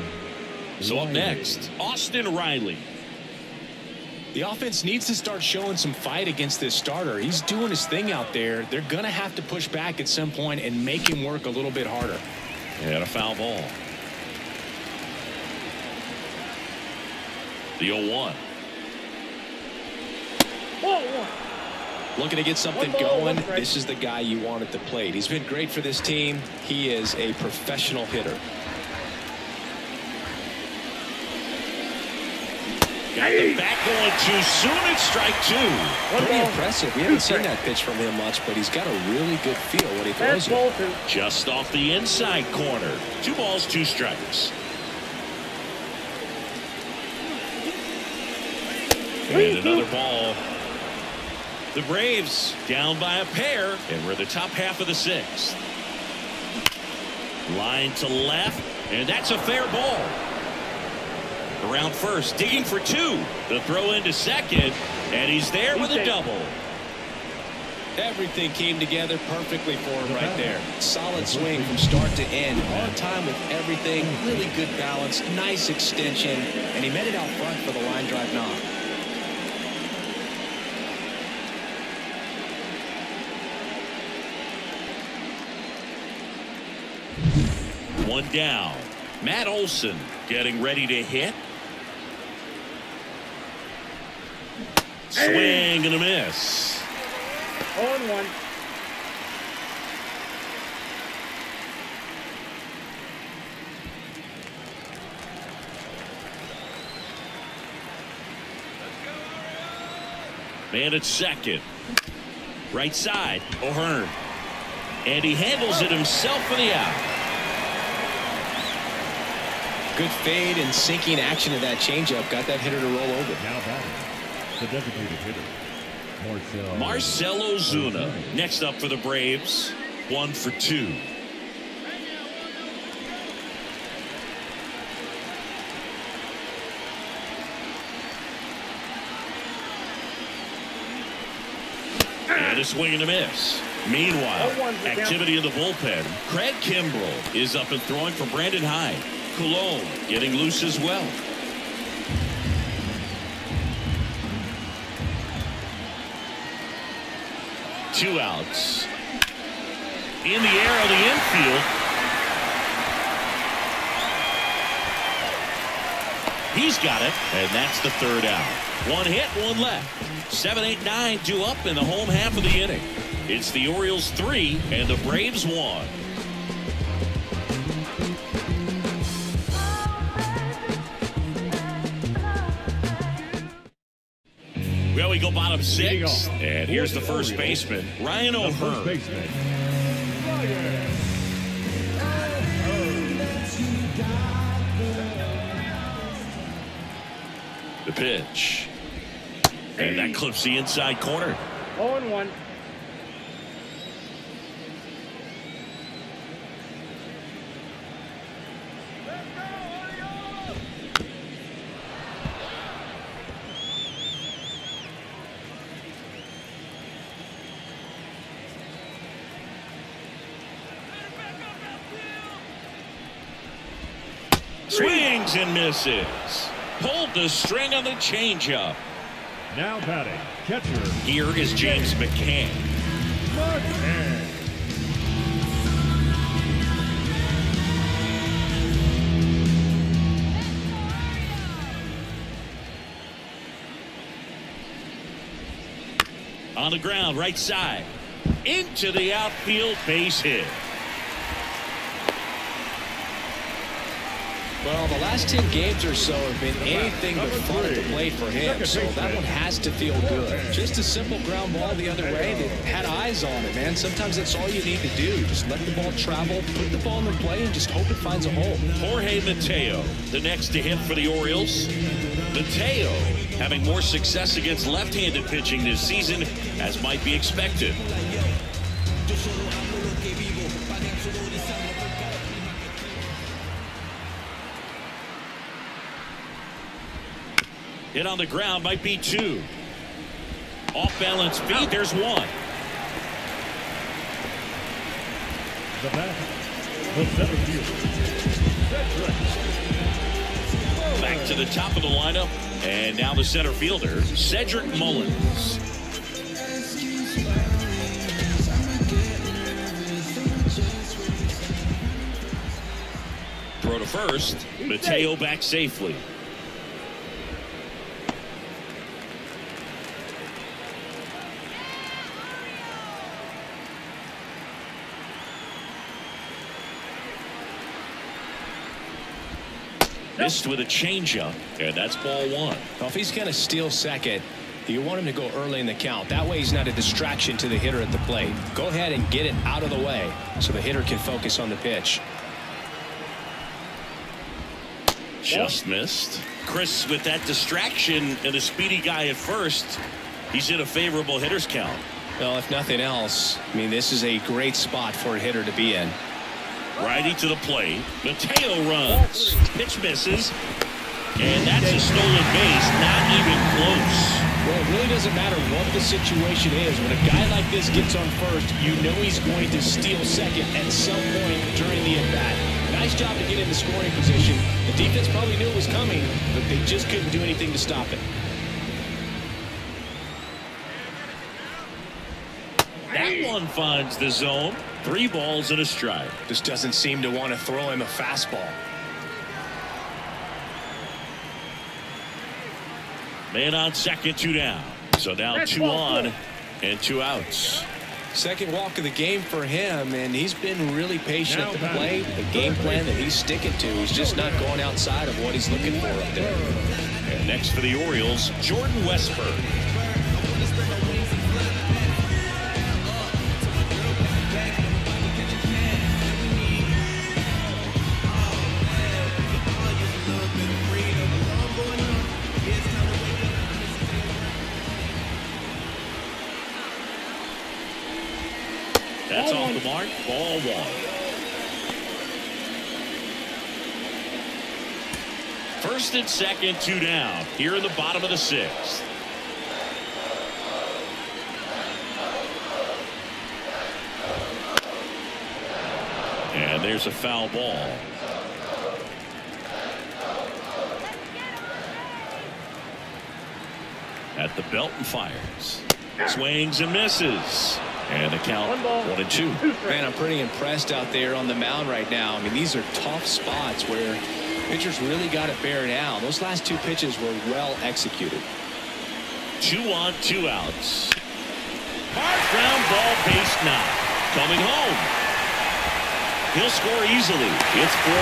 So up next, Austin Riley. The offense needs to start showing some fight against this starter. He's doing his thing out there. They're going to have to push back at some point and make him work a little bit harder. And a foul ball. The 0-1. Ball one. Looking to get something One ball, going. one strike. This is the guy you want at the plate. He's been great for this team. He is a professional hitter. Got the bat going too soon. It's strike two. One Pretty ball. impressive. We Two haven't seen strikes. that pitch from him much, but he's got a really good feel when he throws That's ball it. two. Just off the inside corner. 2 balls, 2 strikes. And another ball. The Braves down by a pair, and we're in the top half of the 6th. Line to left, and that's a fair ball. Around first, digging for 2. The throw into second, and he's there with a double. Everything came together perfectly for him right there. Solid swing from start to end. On time with everything. Really good balance. Nice extension. And he met it out front for the line drive knock. One down. Matt Olson getting ready to hit. Swing and a miss. 0-1. Man at second. Right side. O'Hearn. And he handles it himself for the out. Good fade and sinking action of that changeup. Got that hitter to roll over. Now batting, the designated hitter, Marcell Ozuna. Next up for the Braves. 1 for 2. And a swing and a miss. Meanwhile, activity in the bullpen. Craig Kimbrell is up and throwing for Brandon Hyde. Cologne getting loose as well. Two outs. In the air of the infield. He's got it, and that's the 3rd out. 1 hit, 1 left. 7, 8, 9 due up in the home half of the inning. It's the Orioles 3 and the Braves 1. Well, we go bottom 6, and here's the first baseman, Ryan O'Hearn. The pitch. And that clips the inside corner. 0-1. Swings and misses. Pulled the string on the changeup. Now batting, catcher. Here is James McCann. On the ground, right side. Into the outfield, base hit. Well, the last 10 games or so have been anything but fun at the plate for him, so that one has to feel good. Just a simple ground ball the other way that had eyes on it, man. Sometimes that's all you need to do. Just let the ball travel, put the ball in the play, and just hope it finds a hole. Jorge Mateo, the next to hit for the Orioles. Mateo having more success against left-handed pitching this season, as might be expected. Hit on the ground, might be 2. Off balance feet, there's 1. The bat, the center fielder, Back to the top of the lineup, and now the center fielder, Cedric Mullins. Throw to first, Mateo back safely. Missed with a changeup, and that's ball one. Well, if he's going to steal second, you want him to go early in the count. That way he's not a distraction to the hitter at the plate. Go ahead and get it out of the way so the hitter can focus on the pitch. Just missed. Chris, with that distraction and a speedy guy at first, he's in a favorable hitter's count. Well, if nothing else, I mean, this is a great spot for a hitter to be in. Righty to the plate. Mateo runs. Pitch misses. And that's a stolen base. Not even close. Well, it really doesn't matter what the situation is. When a guy like this gets on first, you know he's going to steal second at some point during the at-bat. Nice job to get in the scoring position. The defense probably knew it was coming, but they just couldn't do anything to stop it. That one finds the zone. 3 balls and a strike. Just doesn't seem to want to throw him a fastball. Man on second, 2 down. So now 2 on and 2 outs. Second walk of the game for him, and he's been really patient at the plate. The game plan that he's sticking to, he's just not going outside of what he's looking for up there. And next for the Orioles, Jordan Westburg. That's off the mark. Ball 1. First and second, 2 down. Here in the bottom of the 6th. And there's a foul ball. At the belt and fires. Swings and misses. And the count 1 and 2. Man, I'm pretty impressed out there on the mound right now. I mean, these are tough spots where pitchers really got it bear down. Those last 2 pitches were well executed. 2 on, 2 outs. Hard ground ball, base knock. Coming home. He'll score easily. It's 4-1.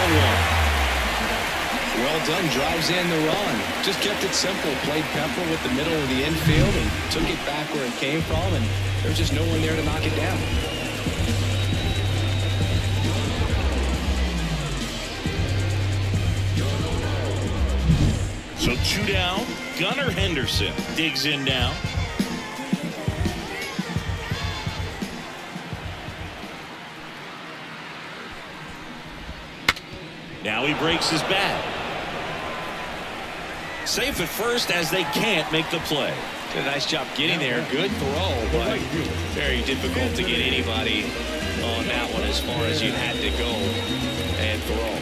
Well done, drives in the run. Just kept it simple. Played pepper with the middle of the infield and took it back where it came from, and there's just no one there to knock it down. So 2 down. Gunnar Henderson digs in now. Now he breaks his bat. Safe at first as they can't make the play. Did a nice job getting there. Good throw, but very difficult to get anybody on that one as far as you had to go and throw.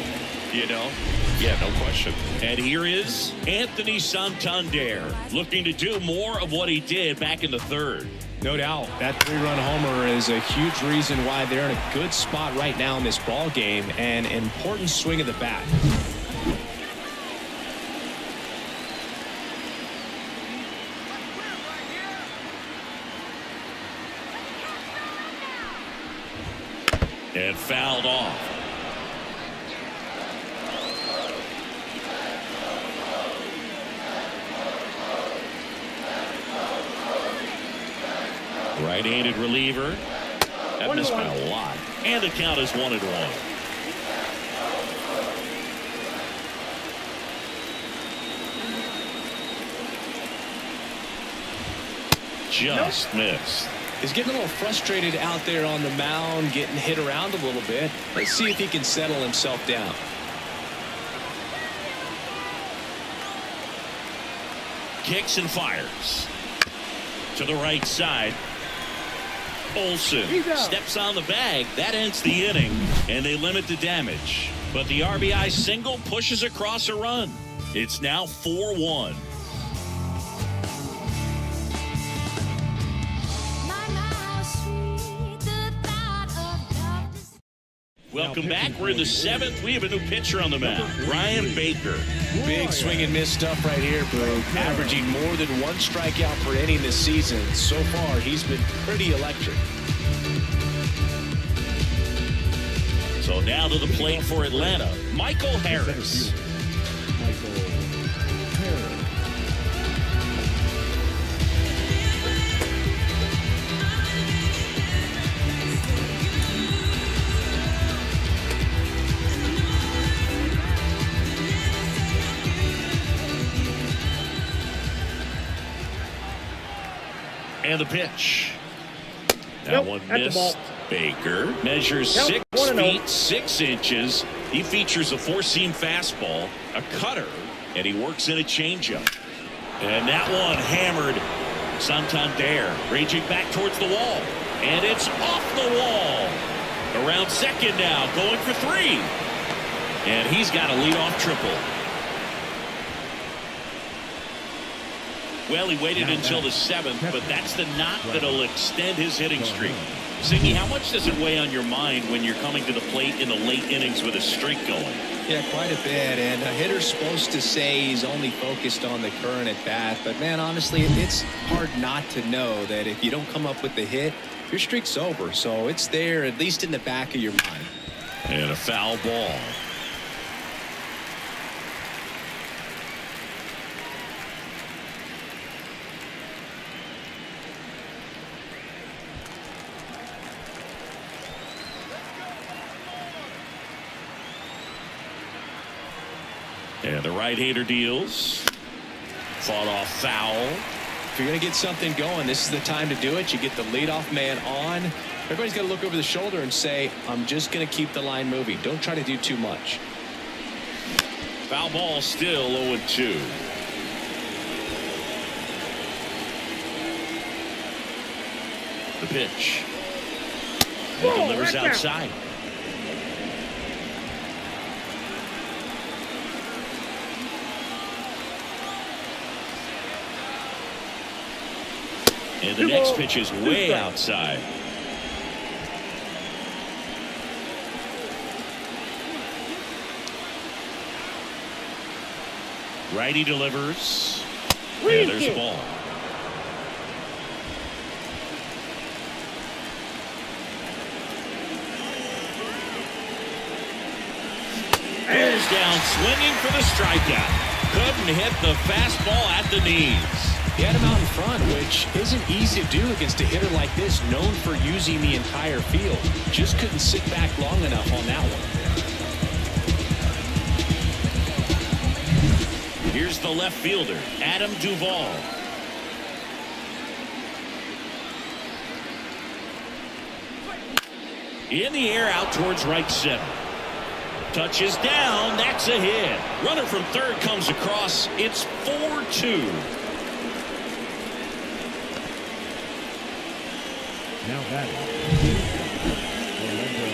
You know? Yeah, no question. And here is Anthony Santander looking to do more of what he did back in the 3rd. No doubt. That 3-run homer is a huge reason why they're in a good spot right now in this ball game, and an important swing of the bat. And fouled off. Right-handed reliever. That missed by a lot. And the count is 1-1. Just missed. He's getting a little frustrated out there on the mound, getting hit around a little bit. Let's see if he can settle himself down. Kicks and fires. To the right side. Olsen steps on the bag. That ends the inning, and they limit the damage. But the RBI single pushes across a run. It's now 4-1. Welcome back. We're in the 7th. We have a new pitcher on the mound, Ryan Baker. Big swing and miss stuff right here, bro. Averaging more than 1 strikeout per inning this season. So far, he's been pretty electric. So now to the plate for Atlanta, Michael Harris. And the pitch. That Nope, one that's the ball. missed. Baker measures Nope, 6 1-0. feet 6 inches. He features a four-seam fastball, a cutter, and he works in a changeup. And that one hammered. Santander raging back towards the wall. And it's off the wall. Around second now, going for 3. And he's got a leadoff triple. Well, he waited until the 7th, but that's the knock that'll extend his hitting streak. Siggy, how much does it weigh on your mind when you're coming to the plate in the late innings with a streak going? Yeah, quite a bit. And a hitter's supposed to say he's only focused on the current at bat. But, man, honestly, it's hard not to know that if you don't come up with the hit, your streak's over. So it's there, at least in the back of your mind. And a foul ball. And the right-hander deals. Fought off foul. If you're going to get something going, this is the time to do it. You get the leadoff man on. Everybody's got to look over the shoulder and say, I'm just going to keep the line moving. Don't try to do too much. Foul ball still 0-2. The pitch. He Whoa, delivers that's out. outside. And the next pitch is way outside. Righty delivers. And there's a ball. Goes down swinging for the strikeout. Couldn't hit the fastball at the knees. He had him out in front, which isn't easy to do against a hitter like this, known for using the entire field. Just couldn't sit back long enough on that one. Here's the left fielder, Adam Duvall. In the air out towards right center. Touches down. That's a hit. Runner from third comes across. It's 4-2. Now batting. Orlando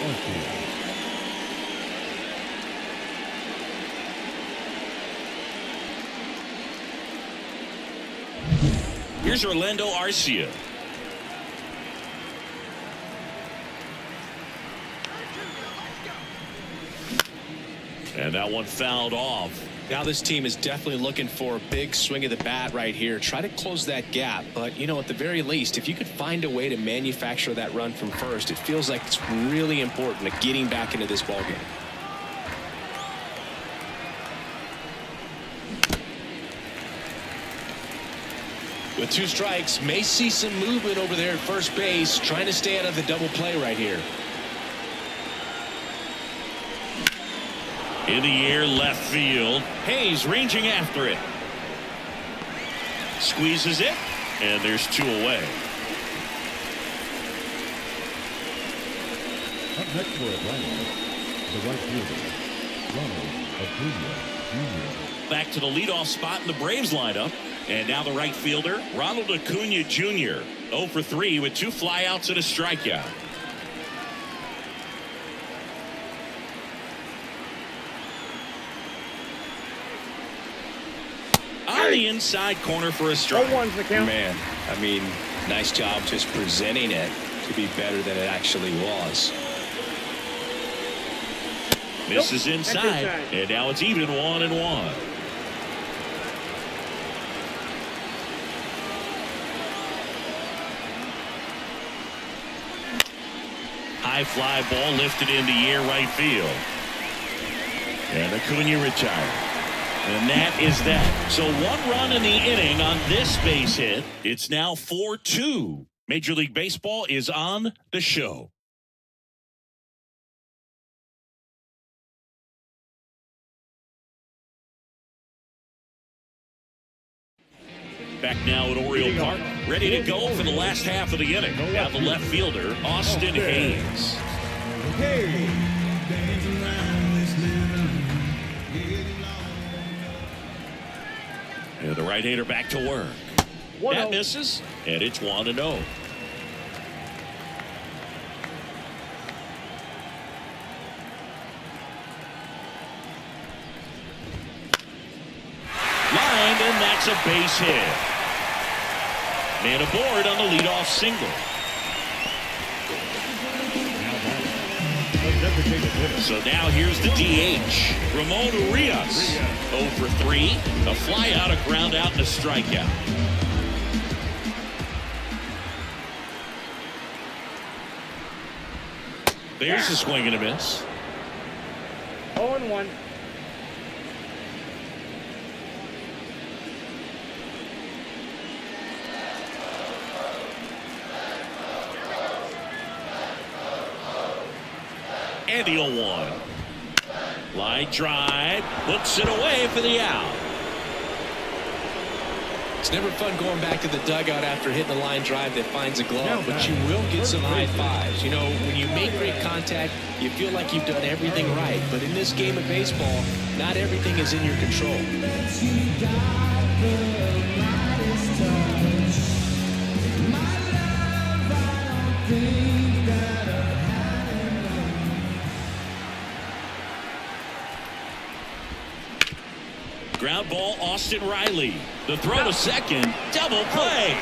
Ortiz. Here's Orlando Arcia. And that one fouled off. Now this team is definitely looking for a big swing of the bat right here. Try to close that gap. But, you know, at the very least, if you could find a way to manufacture that run from first, it feels like it's really important to getting back into this ballgame. With 2 strikes, may see some movement over there at first base, trying to stay out of the double play right here. In the air, left field. Hayes ranging after it. Squeezes it, and there's 2 away. Up next for Atlanta, the right fielder, Ronald Acuna Jr. Back to the leadoff spot in the Braves lineup. And now the right fielder, Ronald Acuna Jr. 0 for 3 with 2 flyouts and a strikeout. On the inside corner for a strike. 0-1's the count. Man, I mean, nice job just presenting it to be better than it actually was. Misses Nope, that's inside, inside. and now it's even 1-1. High fly ball lifted in the air right field. And Acuna retired. And that is that. So 1 run in the inning on this base hit. It's now 4-2. Major League Baseball is on the show. Back now at Oriole Park, ready to go for the last half of the inning. Now the left fielder, Austin Hayes. And the right-hander back to work. That misses, and it's 1-0. Lined, and that's a base hit. Man aboard on the leadoff single. So now here's the DH, Ramon Urias. 0 for 3, a fly out, a ground out, and a strikeout. There's a swing and a miss. 0-1. And the 0-1. Line drive, puts it away for the out. It's never fun going back to the dugout after hitting a line drive that finds a glove, but you will get some high fives. You know, when you make great contact, you feel like you've done everything right. But in this game of baseball, not everything is in your control. Ground ball, Austin Riley. The throw to second, double play.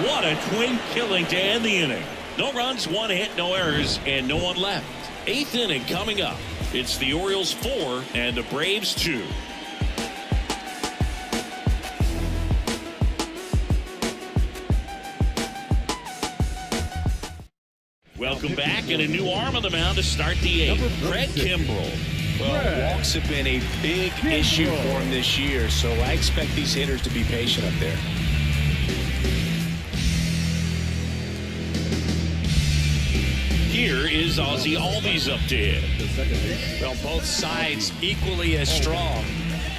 What a twin killing to end the inning. No runs, 1 hit, no errors, and no one left. 8th inning coming up. It's the Orioles 4 and the Braves 2. Welcome back, and a new arm on the mound to start the 8th. Craig Kimbrell. Well, walks have been a big issue for him this year, so I expect these hitters to be patient up there. Here is Ozzie Albies up to hit. Well, both sides equally as strong,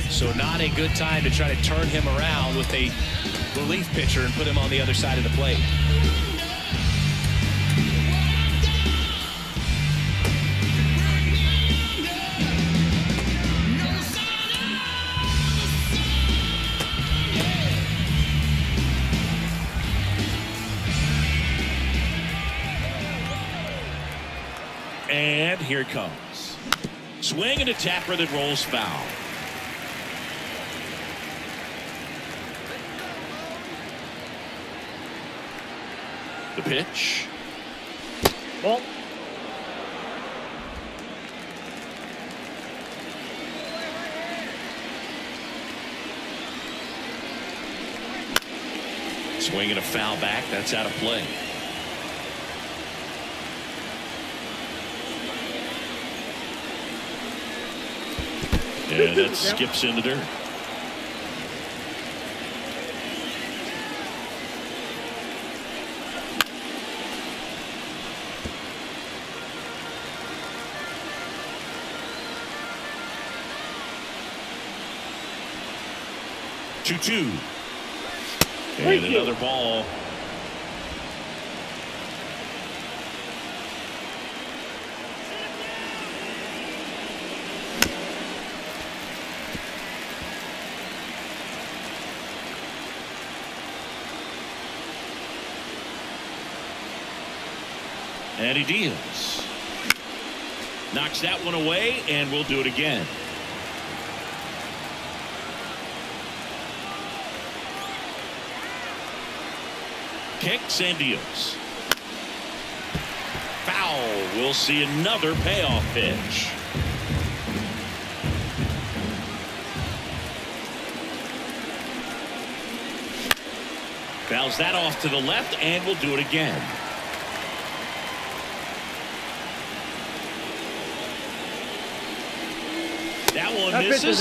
so not a good time to try to turn him around with a relief pitcher and put him on the other side of the plate. And here it comes. Swing and a tapper that rolls foul. The pitch. Ball. Swing and a foul back. That's out of play. And that skips in the dirt. Two. And another ball. And he deals. Knocks that one away, and we'll do it again. Kicks and deals. Foul. We'll see another payoff pitch. Fouls that off to the left, and we'll do it again. That one misses.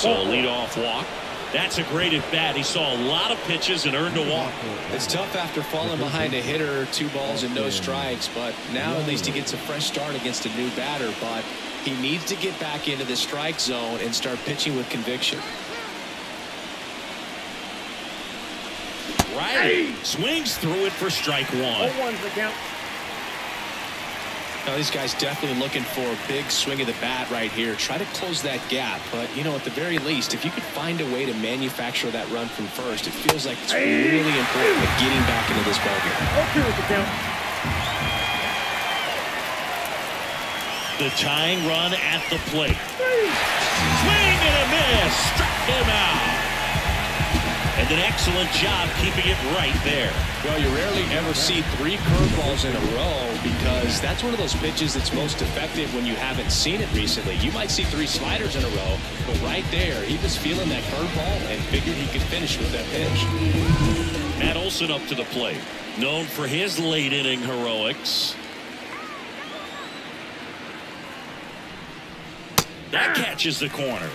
So a leadoff walk. That's a great at bat. He saw a lot of pitches and earned a walk. It's tough after falling behind a hitter, 2 balls and no strikes, but now at least he gets a fresh start against a new batter. But he needs to get back into the strike zone and start pitching with conviction. right. Swings through it for strike one. 0-1's the count. Now, these guys definitely looking for a big swing of the bat right here. Try to close that gap. But, you know, at the very least, if you could find a way to manufacture that run from first, it feels like it's really important at getting back into this ballgame. 0-2's the count. The tying run at the plate. Swing and a miss. Struck him out. And an excellent job keeping it right there. Well, you rarely ever see 3 curveballs in a row because that's one of those pitches that's most effective when you haven't seen it recently. You might see 3 sliders in a row, but right there, he was feeling that curveball and figured he could finish with that pitch. Matt Olson up to the plate. Known for his late inning heroics. That catches the corner.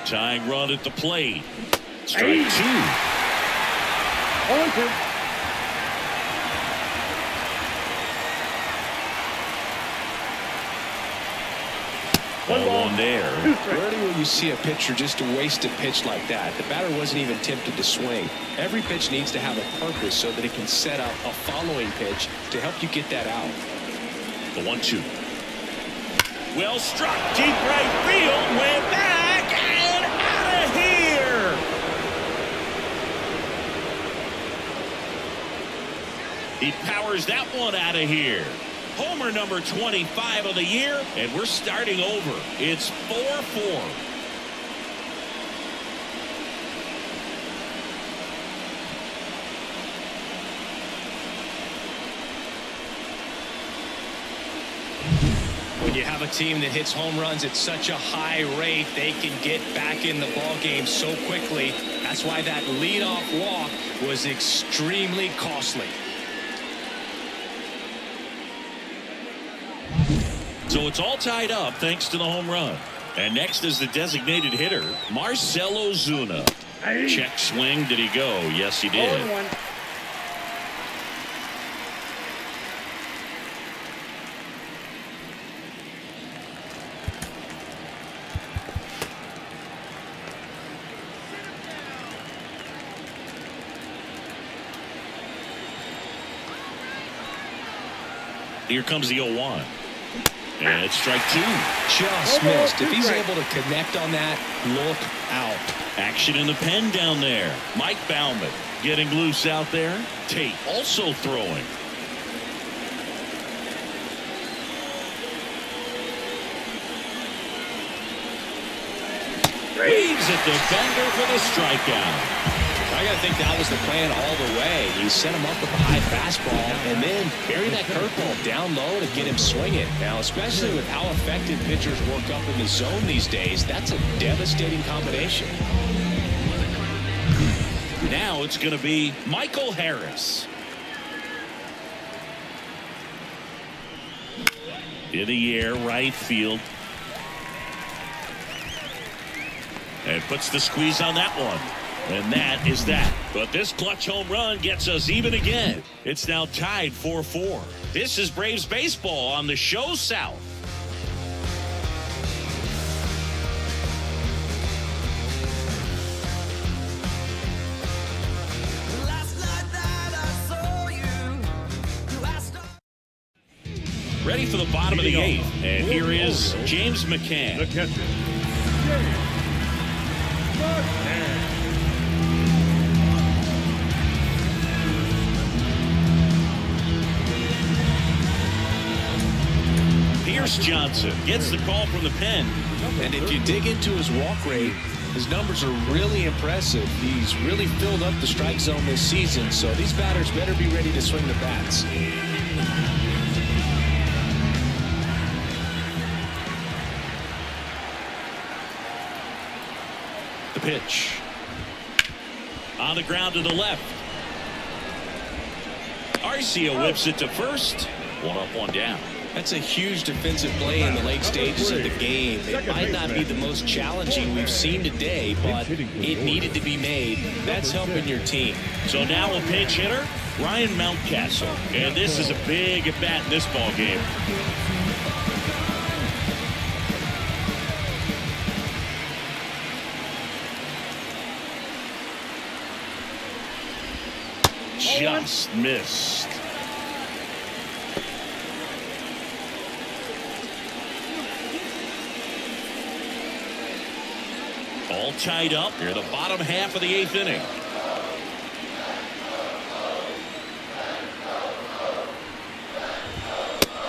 Tying run at the plate. Strike 2. 0-2. One there. Rarely will you see a pitcher just waste a pitch like that. The batter wasn't even tempted to swing. Every pitch needs to have a purpose so that it can set up a following pitch to help you get that out. The 1-2. Well struck. Deep right field. Way back and out of here. He powers that one out of here. Homer number 25 of the year, and we're starting over. It's 4-4. When you have a team that hits home runs at such a high rate, they can get back in the ball game so quickly. That's why that leadoff walk was extremely costly. So it's all tied up thanks to the home run. And next is the designated hitter, Marcell Ozuna. Check swing. Did he go? Yes, he did. 0-1. Here comes the 0-1. And it's strike 2. Just missed. If he's able to connect on that, look out. Action in the pen down there. Mike Baumann getting loose out there. Tate also throwing. Waves at the bender for the strikeout. I got to think that was the plan all the way. You set him up with a high fastball and then bury that curveball down low to get him swinging. Now, especially with how effective pitchers work up in the zone these days, that's a devastating combination. Now it's going to be Michael Harris. In the air, right field. And puts the squeeze on that one. And that is that. But this clutch home run gets us even again. It's now tied 4-4. This is Braves baseball on the show South. Ready for the bottom of the 8th. And here is James McCann. The catcher, James McCann. Pierce Johnson gets the call from the pen. And if you dig into his walk rate, his numbers are really impressive. He's really filled up the strike zone this season, so these batters better be ready to swing the bats. The pitch. On the ground to the left. Arcia whips it to first. 1 up, 1 down. That's a huge defensive play in the late stages of the game. It might not be the most challenging we've seen today, but it needed to be made. That's helping your team. So now a pinch hitter, Ryan Mountcastle. And this is a big at-bat in this ball game. Just missed. All tied up here, the bottom half of the 8th inning.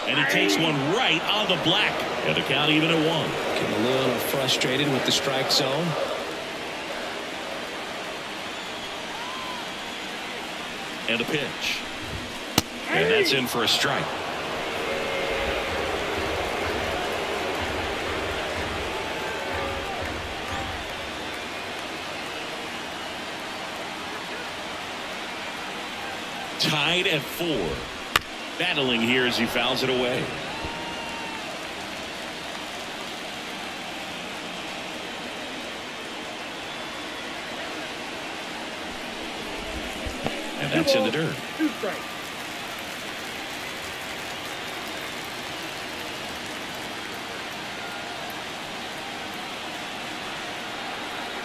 And he takes one right on the black. And the count even at 1. Getting a little frustrated with the strike zone. And a pitch. And that's in for a strike. Tied at 4. Battling here as he fouls it away. And that's in the dirt. 2 strikes.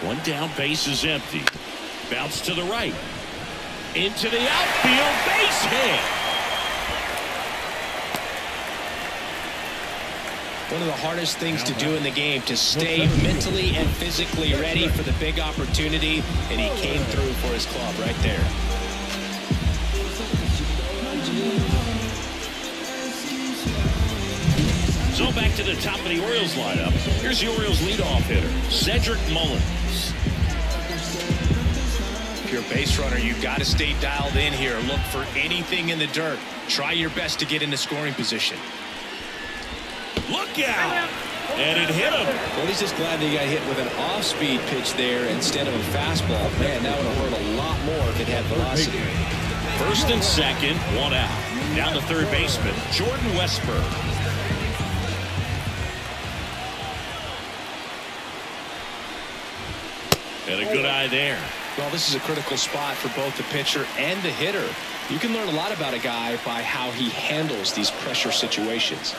One down, base is empty. Bounce to the right. Into the outfield, base hit. One of the hardest things to do in the game, to stay mentally and physically ready for the big opportunity, and he came through for his club right there. So back to the top of the Orioles lineup. Here's the Orioles leadoff hitter, Cedric Mullins. If you're a base runner, you've got to stay dialed in here. Look for anything in the dirt. Try your best to get into scoring position. Look out! And it hit him. Well, he's just glad that he got hit with an off-speed pitch there instead of a fastball. Man, that would have hurt a lot more if it had velocity. First and second, 1 out. Down to third baseman, Jordan Westburg. And a good eye there. Well, this is a critical spot for both the pitcher and the hitter. You can learn a lot about a guy by how he handles these pressure situations.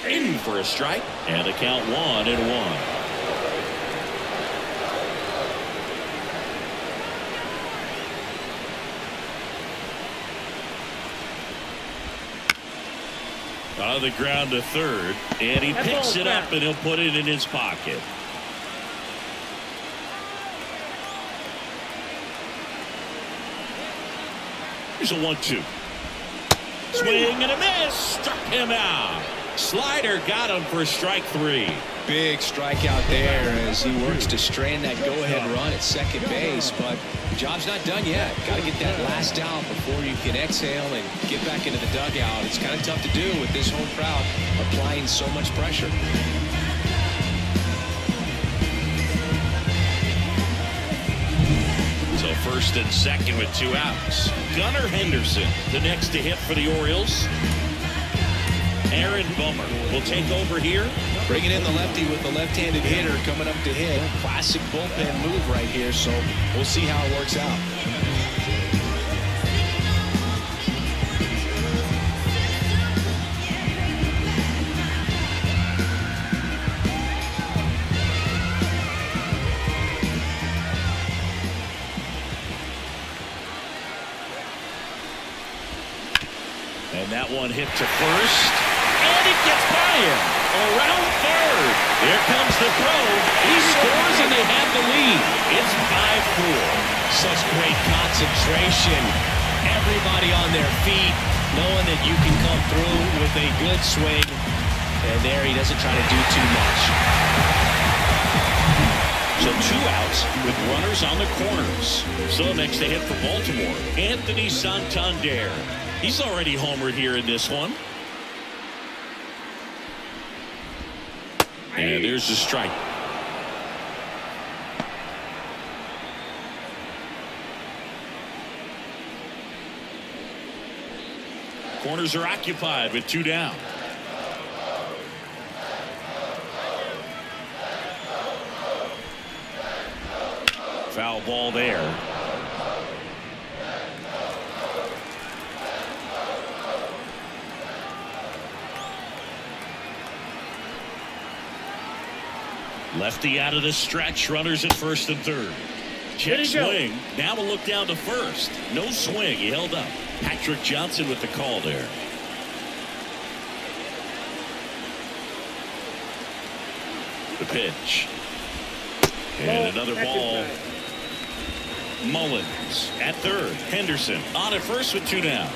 In for a strike, and the count 1-1. On the ground to third, and he picks it up and he'll put it in his pocket. Here's a 1-2. Swing and a miss. Struck him out. Slider got him for strike 3. Big strikeout there as he works to strand that go-ahead run at second base, but the job's not done yet. Got to get that last out before you can exhale and get back into the dugout. It's kind of tough to do with this home crowd applying so much pressure. So first and second with 2 outs. Gunnar Henderson, the next to hit for the Orioles. Aaron Bummer will take over here. Bringing in the lefty with the left-handed hitter coming up to hit. Classic bullpen move right here, so we'll see how it works out. And that one hit to first. And it gets by him. Around third. Here comes the throw. He scores and they have the lead. It's 5-4. Such great concentration. Everybody on their feet, knowing that you can come through with a good swing. And there he doesn't try to do too much. So 2 outs with runners on the corners. So next to hit for Baltimore, Anthony Santander. He's already homered here in this one. And there's the strike. Corners are occupied with 2 down. Foul ball there. Lefty out of the stretch. Runners at first and third. Check swing. Now a look down to first. No swing. He held up. Patrick Johnson with the call there. The pitch. And another ball. Mullins at third. Henderson on at first with 2 down.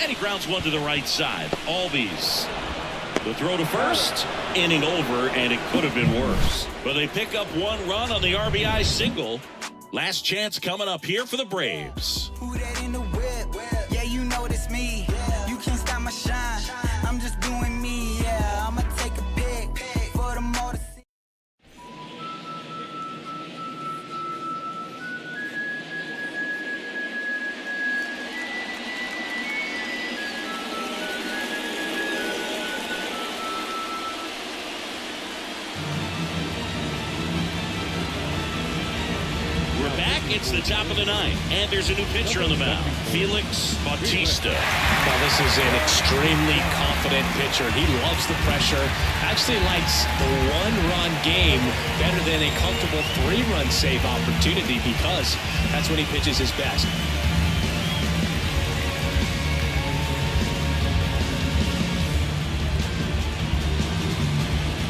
And he grounds one to the right side. Albies. The throw to first. Inning over, and it could have been worse. But they pick up 1 run on the RBI single. Last chance coming up here for the Braves. Who that in the whip? Yeah, you know it's me. You can't stop my shine. I'm just doing me. Yeah, I'ma take a pic for the motor. We're back. It's the top of the 9th, and there's a new pitcher on the mound, Felix Bautista. Well, this is an extremely confident pitcher. He loves the pressure. Actually likes the 1-run game better than a comfortable 3-run save opportunity because that's when he pitches his best.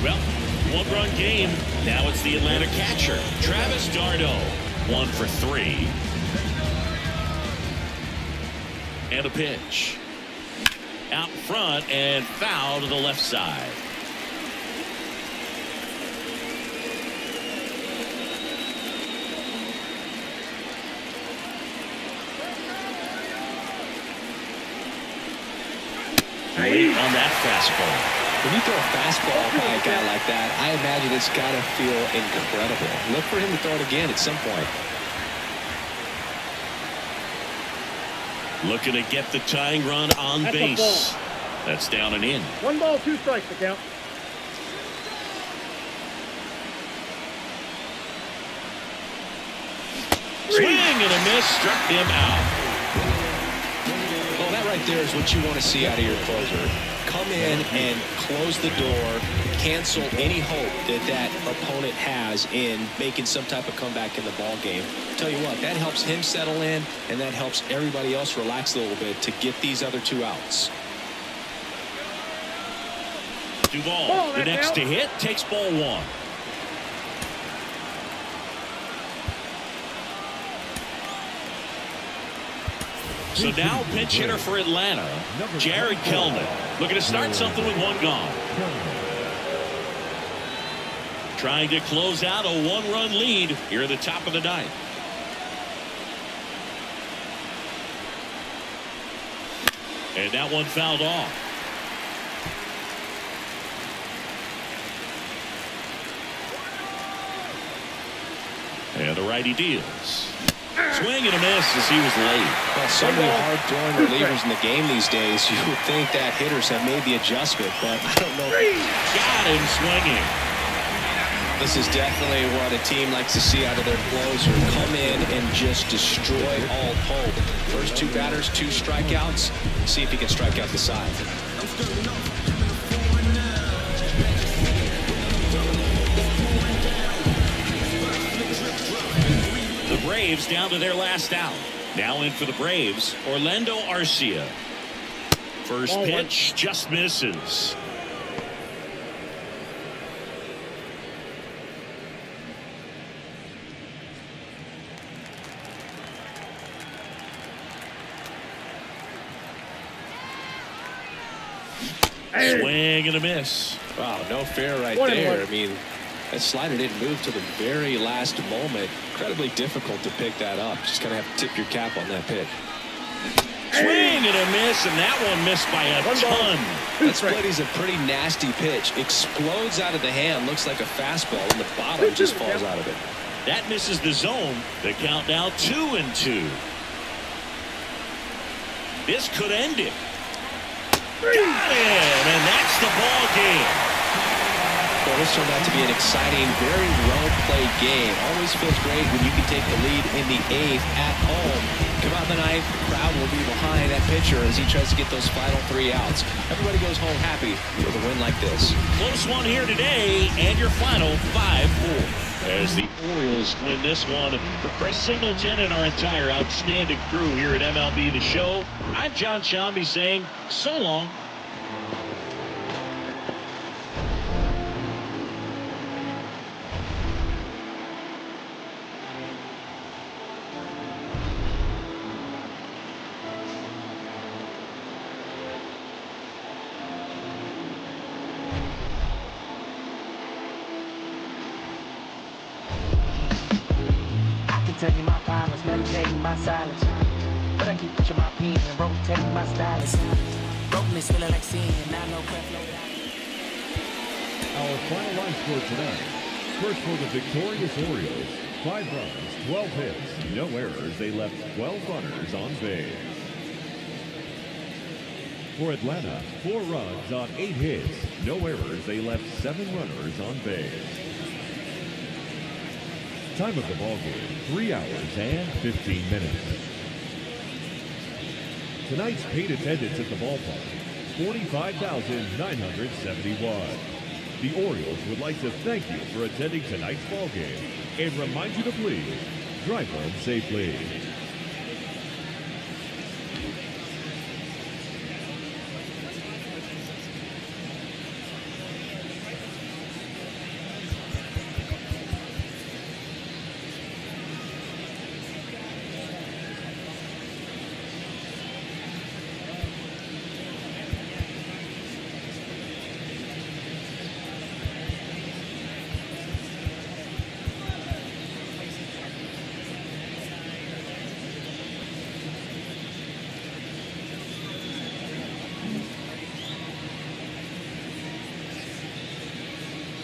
Well, 1-run game. Now it's the Atlanta catcher, Travis d'Arnaud. 1 for 3. And a pitch. Out front and foul to the left side. Late on that fastball. When you throw a fastball by a guy like that, I imagine it's got to feel incredible. Look for him to throw it again at some point. Looking to get the tying run on base. That's down and in. 1 ball, 2 strikes to count. Swing and a miss. Struck him out. Well, that right there is what you want to see out of your closer. Come in and close the door, cancel any hope that that opponent has in making some type of comeback in the ball game. Tell you what, that helps him settle in, and that helps everybody else relax a little bit to get these other 2 outs. Duvall, the next to hit, takes ball 1. So now pinch hitter for Atlanta, Jared Kelnick, looking to start something with 1 gone. Trying to close out a 1-run lead here at the top of the 9th. And that one fouled off. And the righty deals. Swing and a miss as he was late. Well, so many hard-throwing relievers in the game these days. You would think that hitters have made the adjustment, but I don't know. Got him swinging. This is definitely what a team likes to see out of their closer. Come in and just destroy all hope. First 2 batters, 2 strikeouts. See if he can strike out the side. The Braves down to their last out. Now in for the Braves, Orlando Arcia. First pitch just misses. Swing and a miss. Wow, no fair right there. I mean, that slider didn't move to the very last moment. Incredibly difficult to pick that up. Just kind of have to tip your cap on that pitch. Swing and a miss, and that one missed by a ton. That split is a pretty nasty pitch. Explodes out of the hand, looks like a fastball, and the bottom just falls out of it. That misses the zone. The count now 2-2. This could end it. Got him, and that's the ball game. Well, this turned out to be an exciting, very well-played game. Always feels great when you can take the lead in the 8th at home. Come out in the 9th, crowd will be behind that pitcher as he tries to get those final 3 outs. Everybody goes home happy with a win like this. Close one here today, and your final 5-4. As the Orioles win this one. For Chris Singleton and our entire outstanding crew here at MLB The Show, I'm John Shambi saying so long. Taking my violence, meditating my silence. But I keep pushing my pen and rotating my stylus. Brokenness feeling like sin, I know Our final line score tonight. First for the victorious Orioles, 5 runs, 12 hits, no errors. They left 12 runners on base. For Atlanta, 4 runs on 8 hits, no errors. They left 7 runners on base. Time of the ball game, 3 hours and 15 minutes. Tonight's paid attendance at the ballpark, 45,971. The Orioles would like to thank you for attending tonight's ball game and remind you to please drive home safely.